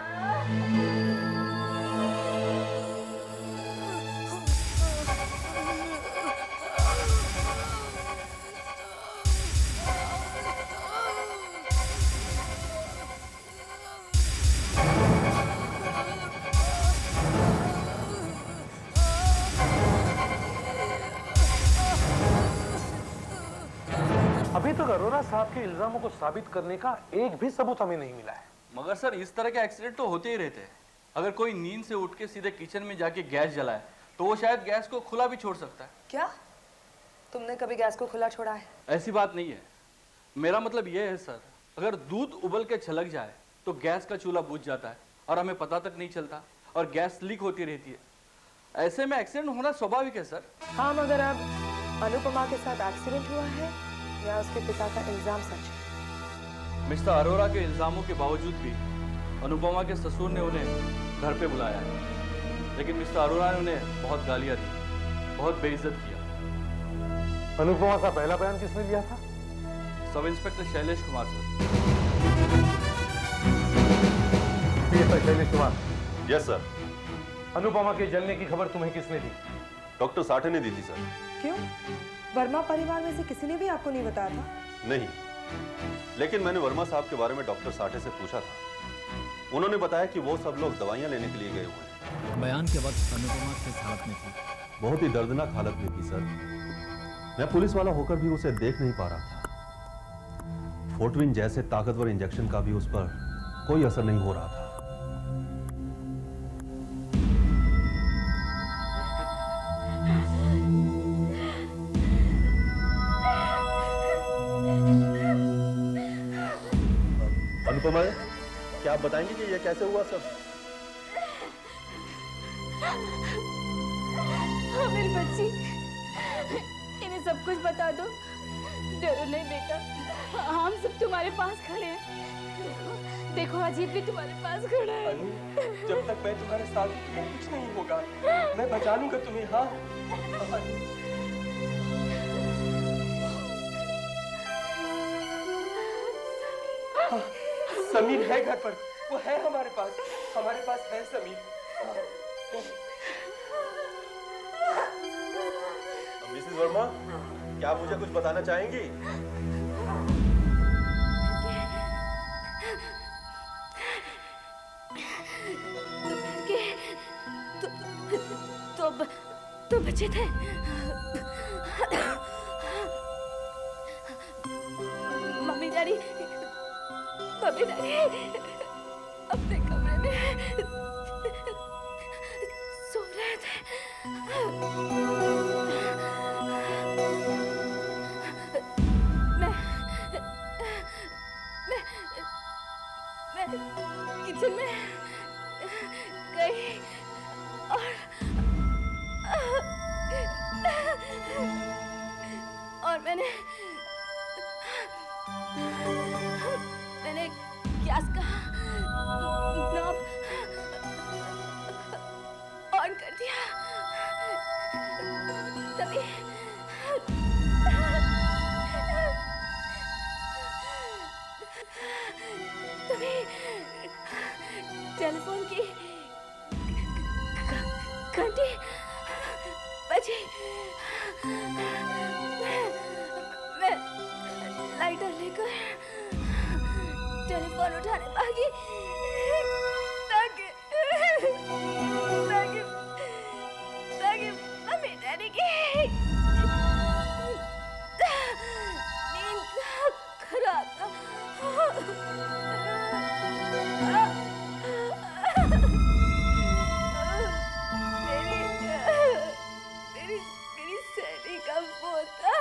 अभी तक अरोरा साहब के इल्जामों को साबित करने का एक भी सबूत हमें नहीं मिला है। मगर सर, इस तरह के एक्सीडेंट तो होते ही रहते हैं। अगर कोई नींद से उठ के सीधे किचन में जाके गैस जलाए तो वो शायद गैस को खुला भी छोड़ सकता है। क्या तुमने कभी गैस को खुला छोड़ा है? ऐसी बात नहीं है। मेरा मतलब ये है सर, अगर दूध उबल के छलक जाए तो गैस का चूल्हा बुझ जाता है और हमें पता तक नहीं चलता और गैस लीक होती रहती है। ऐसे में एक्सीडेंट होना स्वाभाविक है सर। हाँ, मगर अब अनुपमा के साथ एक्सीडेंट हुआ है या उसके पिता का इल्जाम सच है? मिस्टर अरोरा के इल्जामों के बावजूद भी अनुपमा के ससुर ने उन्हें घर पे बुलाया है, लेकिन मिस्टर अरोरा ने उन्हें बहुत गालियां दी, बहुत बेइज्जत किया। अनुपमा का पहला बयान किसने लिया था? Sub inspector Shailesh Kumar sir. Shailesh Kumar. Yes sir. Anupama के जलने की खबर तुम्हें किसने दी? डॉक्टर साठे ने दी थी सर। क्यों? वर्मा परिवार में से किसी ने भी आपको नहीं बताया था? नहीं, लेकिन मैंने वर्मा साहब के बारे में डॉक्टर साठे से पूछा था। उन्होंने बताया कि वो सब लोग दवाइयां लेने के लिए गए हुए हैं। बयान के वक्त अनुपमा किस हालत में थी? बहुत ही दर्दनाक हालत में थी सर। मैं पुलिस वाला होकर भी उसे देख नहीं पा रहा था। फोर्टविन जैसे ताकतवर इंजेक्शन का भी उस पर कोई असर नहीं हो रहा था। अनुपमा, क्या आप बताएंगे कि ये कैसे हुआ सब? हाँ मेरी बच्ची, इन्हें सब कुछ बता दो। डरो नहीं बेटा, हम सब तुम्हारे पास खड़े हैं। देखो अजीत भी तुम्हारे पास खड़ा है। जब तक मैं तुम्हारे साथ हूं, तुम्हें कुछ नहीं होगा। मैं बचा लूंगा तुम्हें। हाँ, हाँ, समीर है घर पर, वो है हमारे पास है समीर। मिसेस वर्मा, क्या आप मुझे कुछ बताना चाहेंगी? तो बचे थे। छोटे डैडी अपने कमरे में सो रहे थे। मैं किचन में गई और मैंने गैस का नॉब ऑन कर दिया। तभी टेलीफोन की घंटी बजी। मैं लाइटर लेकर टेलीफोन उठाने भागी ताकि मम्मी डैडी की नींद खराब था। मेरी सहेली का पोता।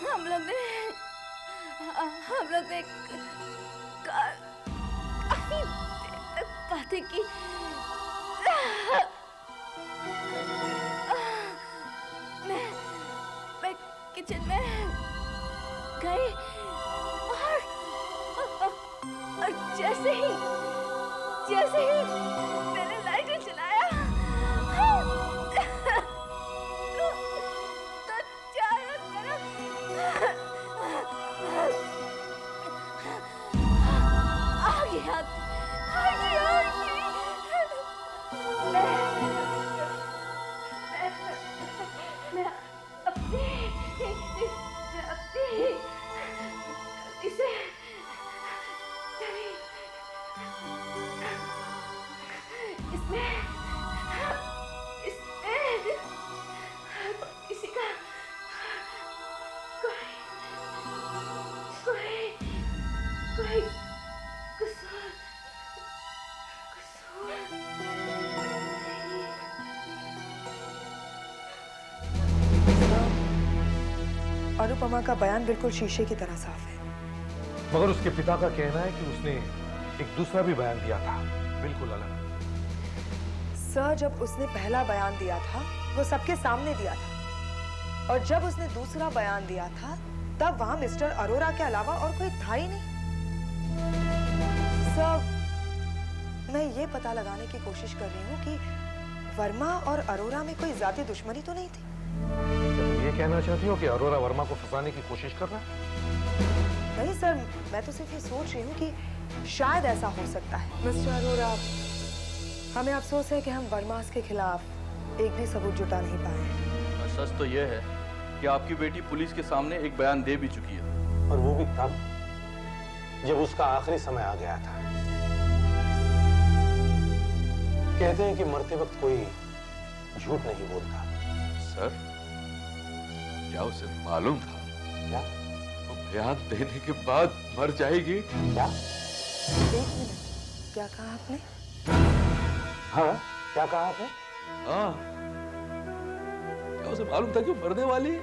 हम लोग ने काफी देर तक बातें की। मैं किचन में गई और जैसे ही मैंने लाइटर चलाया तो चारों तरफ आग मैं अपनी इसे इसमें किसी का कोई कसूर अनुपमा का बयान बिल्कुल शीशे की तरह साफ है। मगर उसके पिता का कहना है कि उसने एक दूसरा भी बयान दिया था, बिल्कुल अलग। सर, जब उसने पहला बयान दिया था वो सबके सामने दिया था, और जब उसने दूसरा बयान दिया था तब वहां मिस्टर अरोरा के अलावा और कोई था ही नहीं। सर, मैं ये पता लगाने की कोशिश कर रही हूँ कि वर्मा और अरोरा में कोई जाती दुश्मनी तो नहीं थी। तुम ये कहना चाहती हो कि अरोरा वर्मा को फंसाने की कोशिश कर रहा है? नहीं सर, मैं तो सिर्फ ये सोच रही हूँ कि शायद ऐसा हो सकता है। मिस्टर अरोरा, हमें अफसोस है कि हम वर्मा के खिलाफ एक भी सबूत जुटा नहीं पाए। सच तो यह है कि आपकी बेटी पुलिस के सामने एक बयान दे भी चुकी है, और वो भी तब जब उसका आखिरी समय आ गया था। कहते हैं कि मरते वक्त कोई झूठ नहीं बोलता। सर, क्या उसे मालूम था क्या वो बयान देने के बाद मर जाएगी? क्या? एक मिनट, क्या कहा आपने? हाँ, क्या कहा आपने? हाँ, क्या उसे मालूम था कि वो मरने वाली है?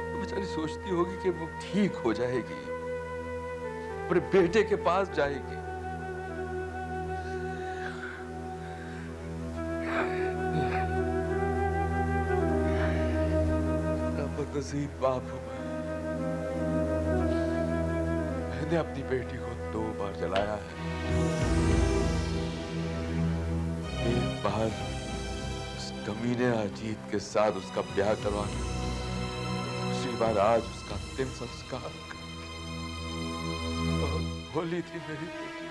वो बेचारी सोचती होगी कि वो ठीक हो जाएगी, अपने बेटे के पास जाएगी। नसीब बाप हूं मैंने अपनी बेटी को 2 बार जलाया है। एक बार उस कमीने अजीत के साथ उसका ब्याह करवाना, दूसरी बार आज उसका अंतिम संस्कार। बोली थी मेरी बेटी,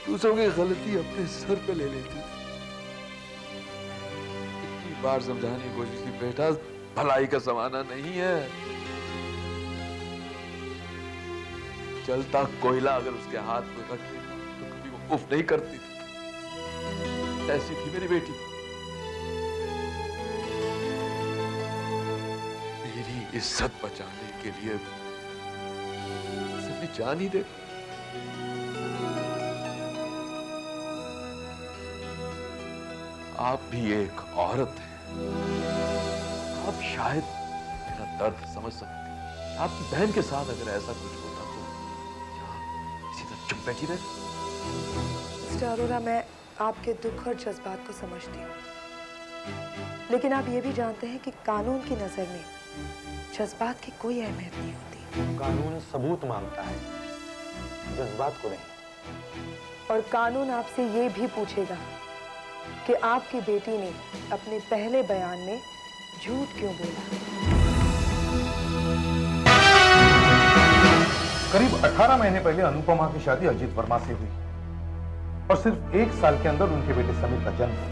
दूसरों की गलती अपने सर पे ले लेती थी। इतनी बार समझाने की कोशिश की, बेटा भलाई का जमाना नहीं है। जलता कोयला अगर उसके हाथ में रख दे तो कभी वो उफ नहीं करती थी। ऐसी थी मेरी बेटी। इज्जत बचाने के लिए सिर्फ जान ही दे। आप भी एक औरत हैं, आप शायद मेरा दर्द समझ सकती हैं। आपकी बहन के साथ अगर ऐसा कुछ होता तो क्या इसी तरह चुप बैठी रहे? मिस्टर अरोरा, मैं आपके दुख और जज्बात को समझती हूँ, लेकिन आप ये भी जानते हैं कि कानून की नजर में जज्बात की कोई अहमियत नहीं होती। कानून सबूत मांगता है, जज्बात को नहीं। और कानून आपसे ये भी पूछेगा कि आपकी बेटी ने अपने पहले बयान में झूठ क्यों बोला। करीब 18 महीने पहले अनुपमा की शादी अजीत वर्मा से हुई और सिर्फ 1 साल के अंदर उनके बेटे समीर का जन्म हुआ।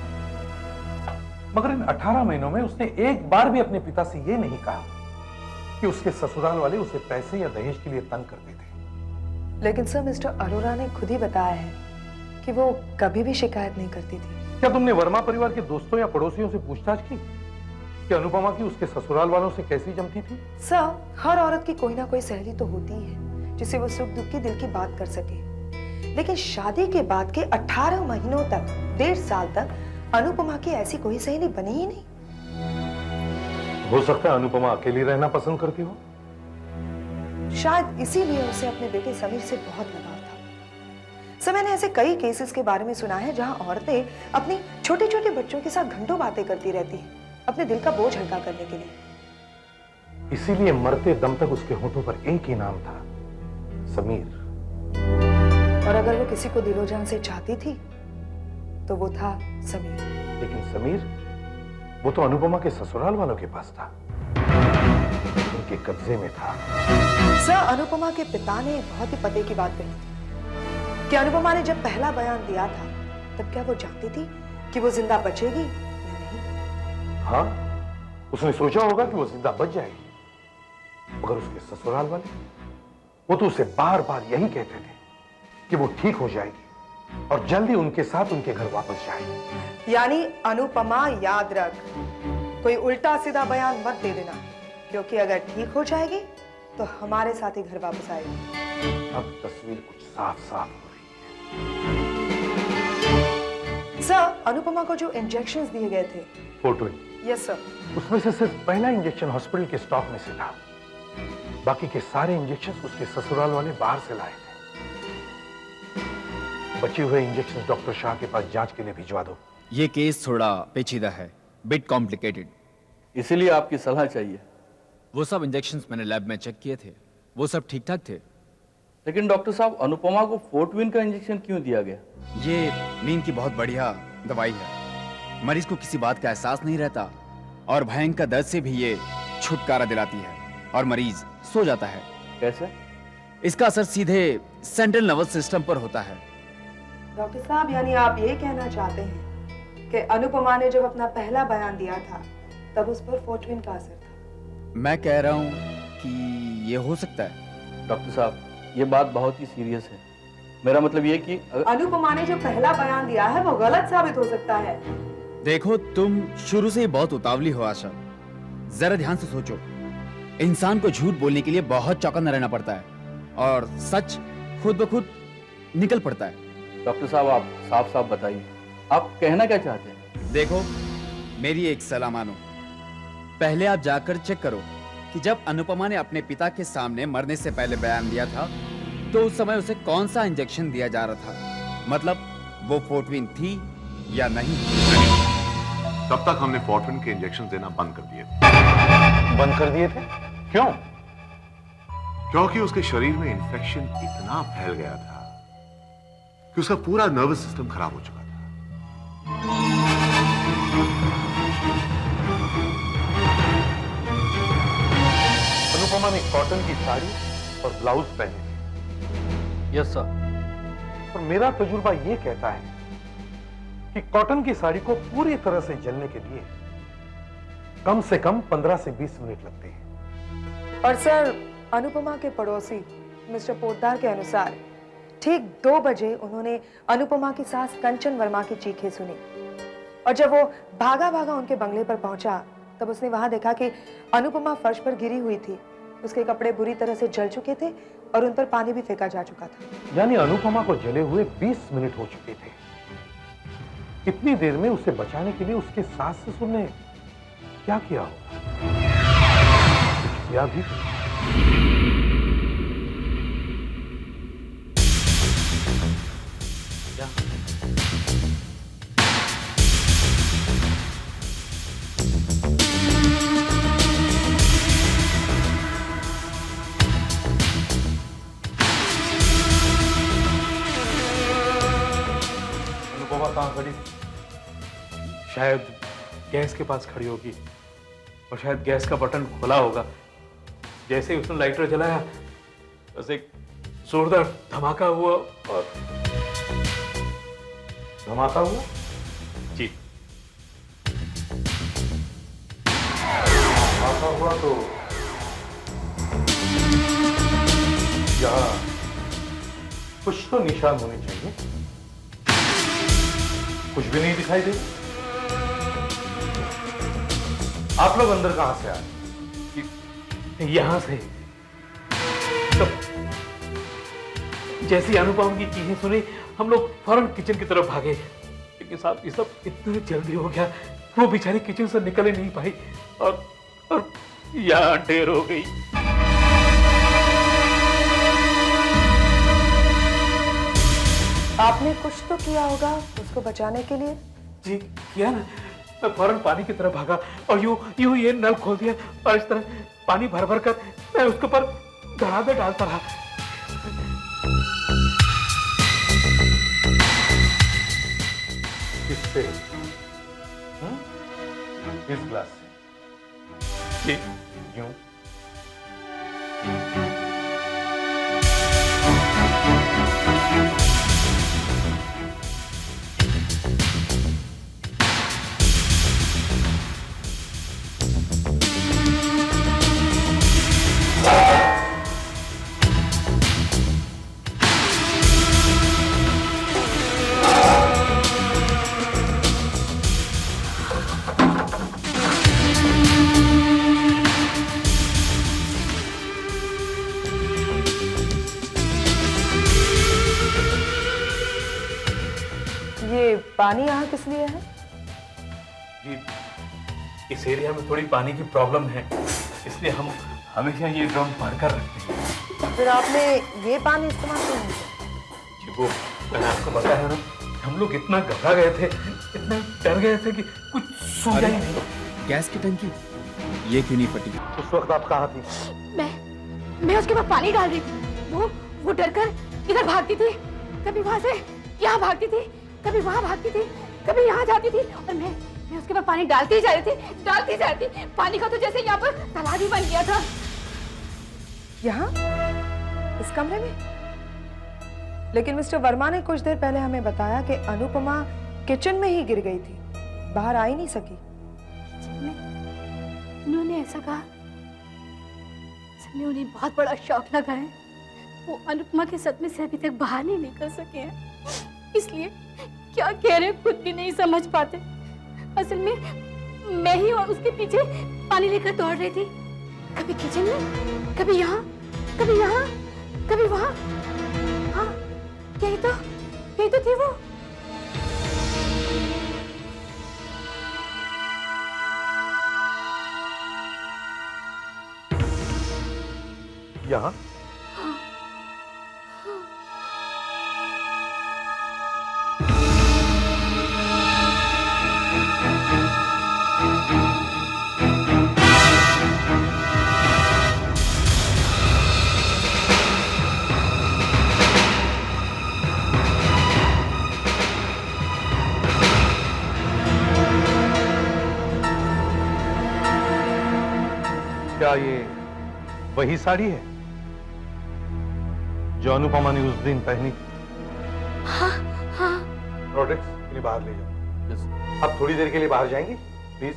मगर इन 18 महीनों में उसने एक बार भी अपने पिता से यह नहीं कहा कि उसके ससुराल वाले उसे पैसे या दहेज के लिए तंग करते थे। लेकिन सर, मिस्टर अरोरा ने खुद ही बताया है कि वो कभी भी शिकायत नहीं करती थी। क्या तुमने वर्मा परिवार के दोस्तों या पड़ोसियों से पूछताछ की कि अनुपमा की उसके ससुराल वालों से कैसी जमती थी? सर, हर औरत की कोई ना कोई सहेली तो होती है जिसे वो सुख दुख की दिल की बात कर सके, लेकिन शादी के बाद के 18 महीनों तक, 1.5 साल तक अनुपमा की ऐसी कोई सहेली बनी ही नहीं। हो सकता है अनुपमा अकेली रहना पसंद करती हो। शायद इसीलिए उसे अपने बेटे समीर से बहुत लगाव था। सर, मैंने ऐसे कई केसेस के बारे में सुना है जहां औरतें अपनी छोटे छोटे बच्चों के साथ घंटों बातें करती रहती हैं, अपने दिल का बोझ हल्का करने के लिए। इसीलिए मरते दम तक उसके होठों पर एक ही नाम था, समीर। और अगर वो किसी को दिलोजान से चाहती थी तो वो था समीर। लेकिन समीर, वो तो अनुपमा के ससुराल वालों के पास था, उनके कब्जे में था। सर, अनुपमा के पिता ने बहुत ही पते की बात कही थी कि अनुपमा ने जब पहला बयान दिया था तब क्या वो जानती थी कि वो जिंदा बचेगी या नहीं? हाँ, उसने सोचा होगा कि वो जिंदा बच जाएगी, मगर उसके ससुराल वाले वो तो उसे बार बार यही कहते थे कि वो ठीक हो जाएगी और जल्दी उनके साथ उनके घर वापस जाएगी। यानी अनुपमा, याद रख, कोई उल्टा सीधा बयान मत दे देना, क्योंकि अगर ठीक हो जाएगी तो हमारे साथ ही घर वापस आएगी। अब तस्वीर कुछ साफ साफ हो सर, अनुपमा को जो इंजेक्शंस दिए गए थे, फोर्टविन, यस सर, उसमें से सिर्फ पहला इंजेक्शन हॉस्पिटल के स्टॉक में से था। बाकी के सारे इंजेक्शंस उसके ससुराल वाले बाहर से लाए थे। बचे हुए इंजेक्शंस डॉक्टर शाह के पास जांच के लिए भिजवा दो। ये केस थोड़ा पेचीदा है, बिट कॉम्प्लिकेटेड, इसीलिए आपकी सलाह चाहिए। वो सब इंजेक्शंस मैंने लैब में चेक किए थे, वो सब ठीक ठाक थे। लेकिन डॉक्टर साहब, अनुपमा को फोर्टविन का इंजेक्शन क्यों दिया गया? ये नींद की बहुत बढ़िया दवाई है। मरीज को किसी बात का एहसास नहीं रहता और भयंकर दर्द से भी ये छुटकारा दिलाती है और मरीज सो जाता है। कैसे? इसका असर सीधे सेंट्रल नर्वस सिस्टम पर होता है। डॉक्टर साहब, यानी आप ये कहना चाहते हैं कि अनुपमा ने जब अपना पहला बयान दिया था तब उस पर फोर्टविन का असर था? मैं कह रहा हूँ कि ये हो सकता है। डॉक्टर साहब, ये बात बहुत ही सीरियस है। मेरा मतलब ये कि अनुपमा ने जो पहला बयान दिया है वो गलत साबित हो सकता है। देखो, तुम शुरू से ही बहुत उतावली हो आशा। जरा ध्यान से सोचो, इंसान को झूठ बोलने के लिए बहुत चौकन्ना रहना पड़ता है और सच खुद ब खुद निकल पड़ता है। डॉक्टर साहब, आप साफ साफ बताइए, आप कहना क्या चाहते हैं? देखो, मेरी एक सलाह मानो। पहले आप जाकर चेक करो कि जब अनुपमा ने अपने पिता के सामने मरने से पहले बयान दिया था तो उस समय उसे कौन सा इंजेक्शन दिया जा रहा था, मतलब वो फोर्टविन थी या नहीं। तब तक हमने फोर्टविन के इंजेक्शन देना बंद कर दिए थे। बंद कर दिए थे? क्यों? क्योंकि उसके शरीर में इंफेक्शन इतना फैल गया था कि उसका पूरा नर्वस सिस्टम खराब हो चुका था। अनुपमा ने कॉटन की साड़ी और ब्लाउज पहने थे। Yes sir. और मेरा तजुर्बा यह कहता है कि कॉटन की साड़ी को पूरी तरह से जलने के लिए कम से कम 15 से 20 मिनट लगते हैं। और सर, अनुपमा के पड़ोसी मिस्टर पोद्दार के अनुसार ठीक 2 बजे उन्होंने अनुपमा की सास कंचन वर्मा की चीखें सुनी और जब वो भागा भागा उनके बंगले पर पहुंचा तब उसने वहां देखा कि अनुपमा फर्श पर गिरी हुई थी। उसके कपड़े बुरी तरह से जल चुके थे और उन पर पानी भी फेंका जा चुका था। यानी अनुपमा को जले हुए 20 मिनट हो चुके थे। इतनी देर में उसे बचाने के लिए उसके सास ससुर ने क्या किया होगा? किया भी कहां खड़ी? शायद गैस के पास खड़ी होगी और शायद गैस का बटन खुला होगा। जैसे ही उसने लाइटर जलाया बस एक जोरदार धमाका हुआ और धमाका हुआ जी। धमाका हुआ तो यहाँ कुछ तो निशान होने चाहिए। कुछ भी नहीं दिखाई दे। आप लोग अंदर कहां से आए? यहां से। तो जैसी अनुपम की चीजें सुनी हम लोग फौरन किचन की तरफ भागे, लेकिन साहब ये सब इतना जल्दी हो गया, वो बेचारी किचन से निकल ही नहीं पाई और यहां ढेर हो गई। आपने कुछ तो किया होगा उसको बचाने के लिए? जी किया ना। मैं फौरन पानी की तरफ भागा और यूं ये नल खोल दिया और इस तरह पानी भर भर कर मैं उसके ऊपर धड़ाधड़ डालता रहा। किससे? इस ग्लास से? जी यूं। पानी यहाँ किस लिए है? जी इस एरिया में थोड़ी पानी की प्रॉब्लम है, इसलिए हम हमेशा ये ड्रम भरकर रखते हैं। फिर आपने ये पानी इस्तेमाल क्यों नहीं किया? जी वो मैंने आपको बताया ना, हम लोग इतना घबरा गए थे, इतना डर गए थे कि कुछ सूझा ही नहीं। गैस की टंकी ये क्यों नहीं फटी? उस वक्त आप कहाँ थी? मैं उसके बाद पानी डाल रही थी। वो डरकर इधर भागती थी, कभी वहां से यहाँ भागती थी, कभी वहां भागती थी, कभी यहाँ जाती थी और मैं उसके बाद पानी डालती ही जा रही थी। पानी का तो जैसे यहाँ पर तालाब ही बन गया था। यहाँ इस कमरे में? लेकिन मिस्टर वर्मा ने कुछ देर पहले हमें बताया कि अनुपमा किचन में ही गिर गई थी, बाहर आ ही नहीं सकी। उन्होंने ऐसा कहा, असल में उन्हें बहुत बड़ा शौक लगा है। वो अनुपमा के सदमे से अभी तक बाहर नहीं निकल सके हैं, इसलिए क्या कह रहे खुद भी नहीं समझ पाते। असल में मैं ही और उसके पीछे पानी लेकर दौड़ रही थी, कभी किचन में, कभी यहाँ, कभी यहाँ, कभी वहाँ। हाँ यही तो थी वो। यहाँ? क्या ये वही साड़ी है जो अनुपमा ने उस दिन पहनी थी? हाँ। प्रोडक्ट्स इन्हें बाहर ले जाओ। आप थोड़ी देर के लिए बाहर जाएंगे प्लीज?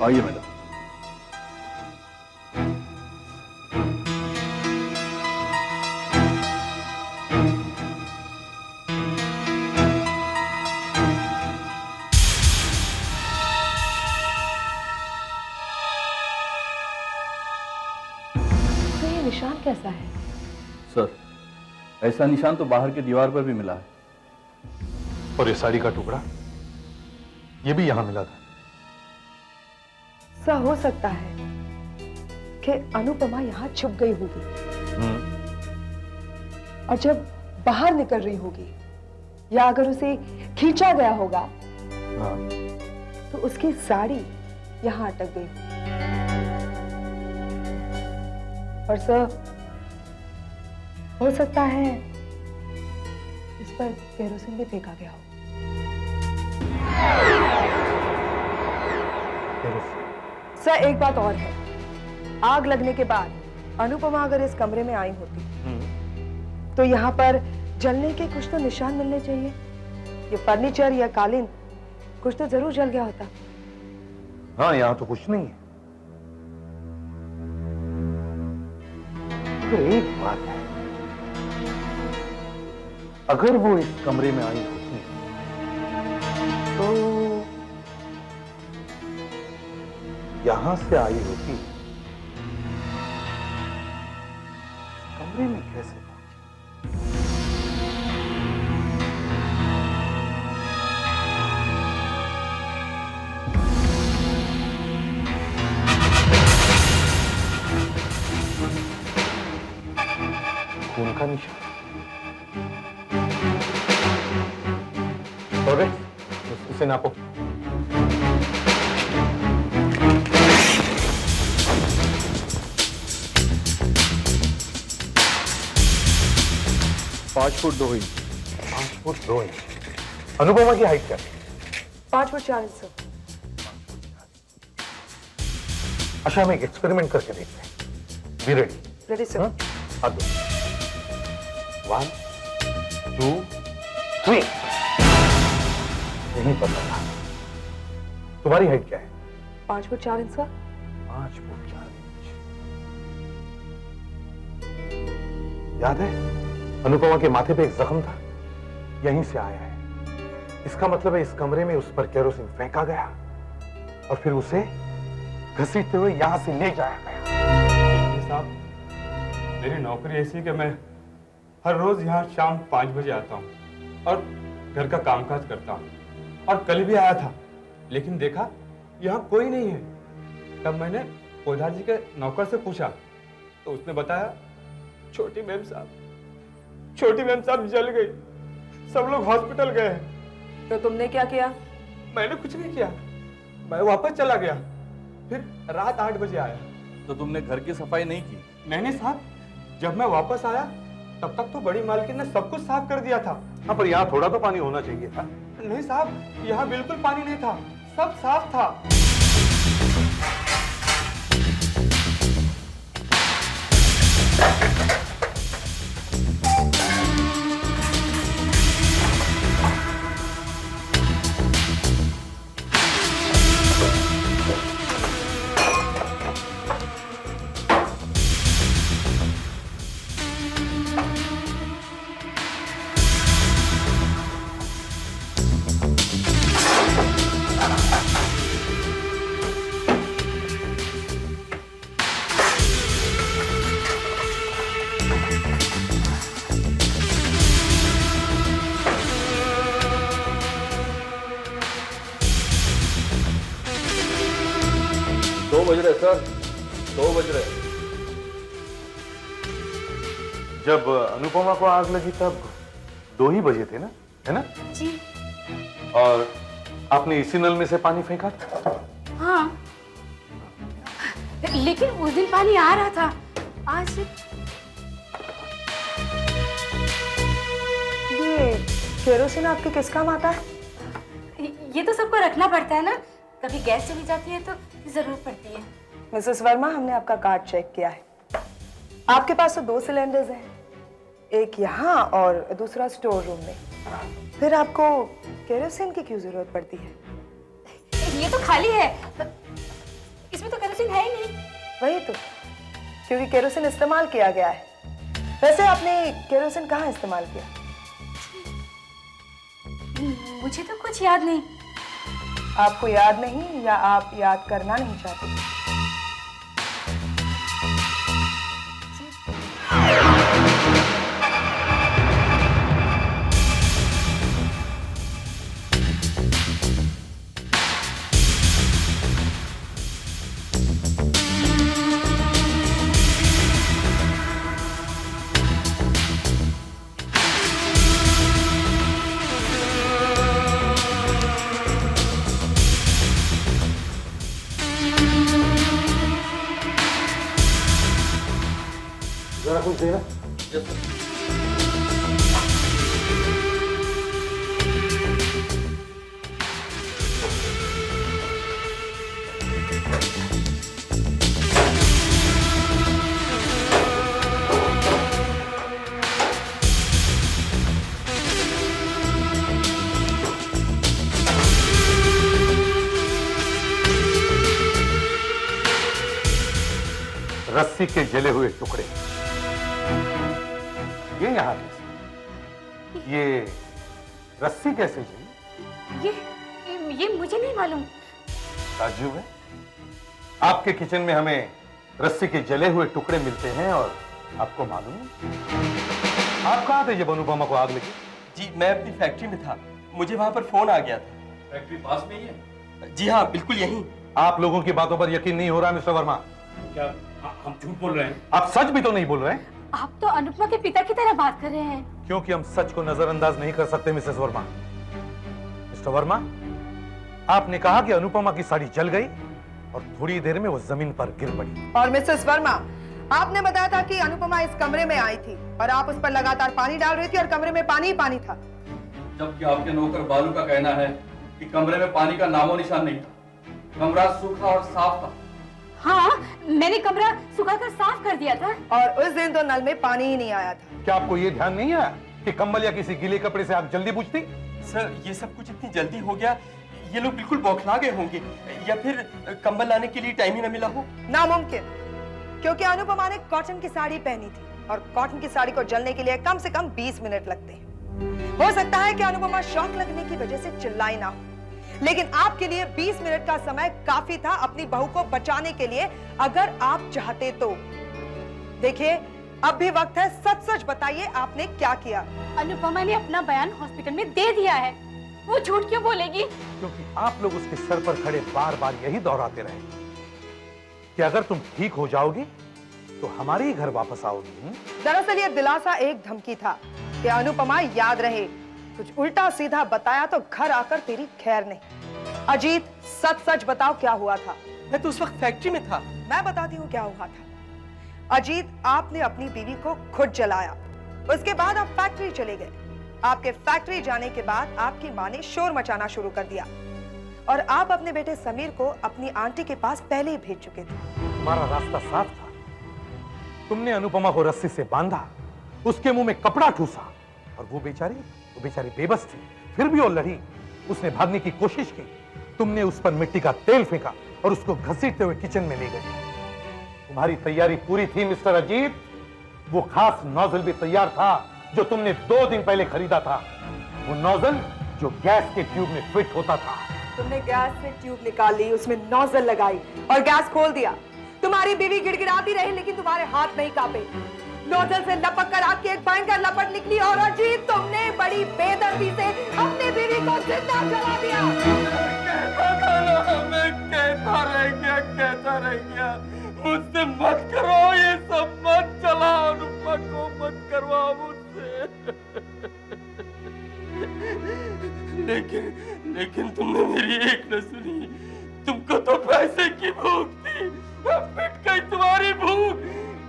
आइए मैडम। ऐसा निशान तो बाहर की दीवार पर भी मिला है। और ये साड़ी का टुकड़ा, ये भी यहां मिला था। ऐसा हो सकता है कि अनुपमा यहाँ छुप गई होगी और जब बाहर निकल रही होगी या अगर उसे खींचा गया होगा तो उसकी साड़ी यहाँ अटक गई होगी। और सर, हो सकता है इस पर केरोसिन भी फेंका गया हो। सर, एक बात और है, आग लगने के बाद अनुपमा अगर इस कमरे में आई होती तो यहाँ पर जलने के कुछ तो निशान मिलने चाहिए। ये फर्नीचर या कालीन कुछ तो जरूर जल गया होता। हाँ, यहाँ तो कुछ नहीं है। तो एक बात है, अगर वो इस कमरे में आई होती तो यहां से आई होती, कमरे में कैसे खून का निशान? इसे नापो। पाँच foot 2 inch. 5 foot 2 inch. Anupama की हाइट क्या है? 5 फुट 4 इंच। अच्छा, हम एक एक्सपेरिमेंट करके देखते हैं। Be ready? Ready sir. हाथ दो। 1 2 3। नहीं पता था। तुम्हारी हाइट क्या है? 5 foot 4 inch sir. 5 foot 4 inch. याद है, अनुपमा के माथे पे एक जख्म था, यहीं से आया है। इसका मतलब है इस कमरे में उस पर केरोसिन फेंका गया और फिर उसे घसीटते हुए यहां से ले जाया गया। साहब, मेरी नौकरी ऐसी कि मैं हर रोज यहाँ शाम 5 बजे आता हूँ और घर का कामकाज करता हूँ। और कल भी आया था, लेकिन देखा यहाँ कोई नहीं है। तब मैंने पोदार जी के नौकर से पूछा तो उसने बताया छोटी मैम साहब जल गई, सब लोग हॉस्पिटल गए हैं। तो तुमने क्या किया? मैंने कुछ नहीं किया, मैं वापस चला गया, फिर रात 8 बजे आया। तो तुमने घर की सफाई नहीं की? नहीं साहब, जब मैं वापस आया तब तक तो बड़ी मालकिन ने सब कुछ साफ कर दिया था। हाँ, पर यहाँ थोड़ा तो पानी होना चाहिए था। नहीं साहब, यहाँ बिल्कुल पानी नहीं था, सब साफ था। सर 2 बज रहे। जब अनुपमा को आग लगी तब 2 ही बजे थे ना, है ना? जी। और आपने इसी नल में से पानी फेंका था? हाँ, लेकिन उस दिन पानी आ रहा था, आज ये केरोसिन आपके किस काम आता है? ये तो सबको रखना पड़ता है ना, कभी गैस चली जाती है तो जरूरत पड़ती है। मिसेस वर्मा, हमने आपका कार्ड चेक किया है। आपके पास तो 2 सिलेंडर्स हैं, एक यहाँ और दूसरा स्टोर रूम में। फिर आपको केरोसिन की क्यों जरूरत पड़ती है? ये तो खाली है, इसमें तो केरोसिन है ही नहीं। वही तो, क्योंकि केरोसिन इस्तेमाल किया गया है। वैसे आपने केरोसिन कहाँ इस्तेमाल किया? मुझे तो कुछ याद नहीं। आपको याद नहीं या आप याद करना नहीं चाहते? कुछ देना। रस्सी के जले हुए टुकड़े ये यहां कैसे? ये रस्सी कैसे जली? ये मुझे नहीं मालूम। ताज्जुब है, आपके किचन में हमें रस्सी के जले हुए टुकड़े मिलते हैं और आपको मालूम है? आप कहां थे जब अनुपमा को आग लगी? जी मैं अपनी फैक्ट्री में था, मुझे वहां पर फोन आ गया था। फैक्ट्री पास में ही है? जी हाँ, बिल्कुल यहीं। आप लोगों की बातों पर यकीन नहीं हो रहा मिस्टर वर्मा? क्या हम झूठ बोल रहे हैं? आप सच भी तो नहीं बोल रहे हैं? आप तो अनुपमा के पिता की तरह बात कर रहे हैं। क्योंकि हम सच को नजरअंदाज नहीं कर सकते मिसेस वर्मा। मिस्टर वर्मा, आपने कहा कि अनुपमा की साड़ी जल गई और थोड़ी देर में वो जमीन पर गिर पड़ी। और मिसेस वर्मा, आपने बताया था कि अनुपमा इस कमरे में आई थी और आप उस पर लगातार पानी डाल रही थी और कमरे में पानी ही पानी था। जबकि आपके नौकर बालू का कहना है कि कमरे में पानी का नामो निशान नहीं था, कमरा सूखा और साफ था। हाँ, मैंने कमरा सुखाकर साफ कर दिया था। और उस दिन तो नल में पानी ही नहीं आया था। क्या आपको ये ध्यान नहीं आया कि कंबल या किसी गीले कपड़े से आग जल्दी बुझती? सर ये सब कुछ इतनी जल्दी हो गया, ये लोग बिल्कुल बौखला गए होंगे, या फिर कंबल लाने के लिए टाइम ही न मिला हो। नामुमकिन, क्योंकि अनुपमा ने कॉटन की साड़ी पहनी थी और कॉटन की साड़ी को जलने के लिए कम से कम 20 मिनट लगते हैं। हो सकता है कि अनुपमा शॉक लगने की वजह से चिल्लाई ना हो, लेकिन आपके लिए 20 मिनट का समय काफी था अपनी बहू को बचाने के लिए, अगर आप चाहते तो। देखिए, अब भी वक्त है, सच सच बताइए आपने क्या किया। अनुपमा ने अपना बयान हॉस्पिटल में दे दिया है, वो झूठ क्यों बोलेगी? क्योंकि आप लोग उसके सर पर खड़े बार बार यही दोहराते रहे कि अगर तुम ठीक हो जाओगी तो हमारे ही घर वापस आओगी। दरअसल ये दिलासा एक धमकी था कि अनुपमा याद रहे, कुछ उल्टा सीधा बताया तो घर आकर तेरी खैर नहीं। अजीत, सच सच बताओ क्या हुआ था। मैं तो उस वक्त फैक्ट्री में था। मैं बताती हूँ क्या हुआ था। अजीत, आपने अपनी बीवी को खुद जलाया, उसके बाद आप फैक्ट्री चले गए। आपके फैक्ट्री जाने के बाद आपकी माँ ने शोर मचाना शुरू कर दिया और आप अपने बेटे समीर को अपनी आंटी के पास पहले ही भेज चुके थे। तुम्हारा रास्ता साफ था। तुमने अनुपमा को रस्सी से बांधा, उसके मुंह में कपड़ा ठूसा और वो बेचारी बेबस थी, फिर भी वो लड़ी। उसने भागने की कोशिश की, तुमने उस पर मिट्टी का तेल फेंका और उसको घसीटते हुए किचन में ले गए। तुम्हारी तैयारी पूरी थी मिस्टर अजीत। वो खास नोजल भी तैयार था जो तुमने 2 दिन पहले खरीदा था। वो नोजल जो गैस के ट्यूब में फिट होता था। तुमने गैस से ट्यूब निकाल ली, उसमें नोजल लगाई और गैस खोल दिया। तुम्हारी बीवी गिड़गिड़ाती रही लेकिन तुम्हारे हाथ नहीं कांपे। नोजल से लपक कर आग की एक भयंकर लपट निकली और अजीत, तुमने बड़ी बेदर्दी से अपनी बीवी को जिंदा जला दिया। मैं कहता रह गया, मुझसे मत करो ये सब, मत चला, अनुपमा को मत करवाओ मुझसे। लेकिन तुमने मेरी एक न सुनी। तुमको तो पैसे की भूख थी, अब मिट गई तुम्हारी भूख,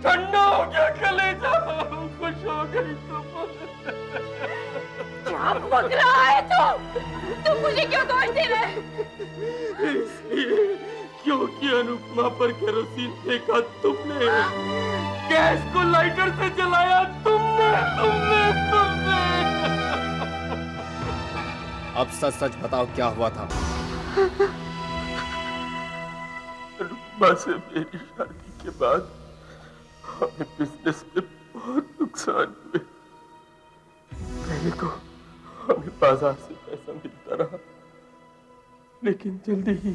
ठंडा हो गया कलेजा, खुश हो गई तुम। क्या बक रहा है तुम मुझे क्यों दोष दे रहे? इसलिए क्योंकि अनुपमा पर केरोसिन फेंका तुमने, गैस को लाइटर से जलाया तुमने। अब सच सच बताओ क्या हुआ था। अनुपमा से मेरी शादी के बाद हमें बिजनेस में बहुत नुकसान हुए। पहले तो हमें बाजार से पैसा मिलता रहा, लेकिन जल्दी ही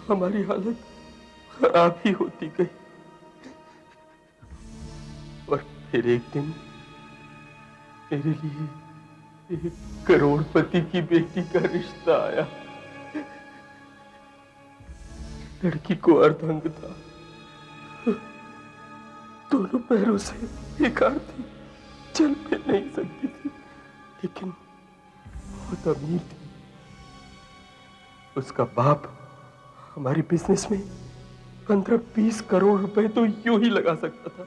हमारी हालत खराब ही होती गई। और फिर एक दिन मेरे लिए एक करोड़पति की बेटी का रिश्ता आया। लड़की को अर्धांग था, दोनों पैरों से बेकार थी, चल फिर नहीं सकती थी, लेकिन बहुत अमीर थी। उसका बाप हमारी बिजनेस में 15-20 करोड़ रुपए तो यूं ही लगा सकता था।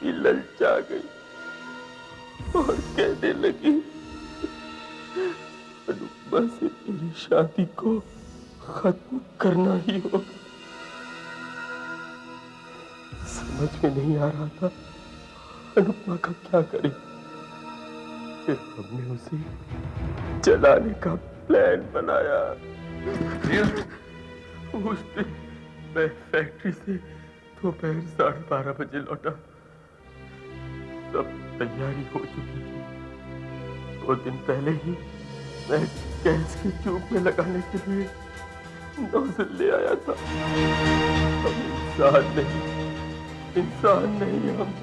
बेटी ललचा गई और कहने लगी अनुपमा से मेरी शादी को खत्म करना ही होगा। समझ में नहीं आ रहा था अनुपमा का क्या करें। फिर हमने उसे जलाने का प्लान बनाया। उस दिन मैं फैक्ट्री से दोपहर 12:30 बजे लौटा। सब तैयारी हो चुकी थी। 2 दिन पहले ही मैं गैस की ट्यूब में लगाने के लिए नोजल ले आया था। हम इंसान नहीं, हम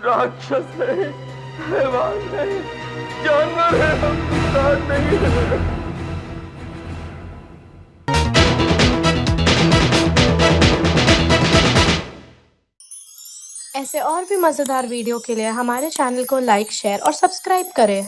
राक्षस हैं, हैवान हैं, जानवर हैं, हम इंसान नहीं हैं। ऐसे और भी मज़ेदार वीडियो के लिए हमारे चैनल को लाइक, शेयर और सब्सक्राइब करें।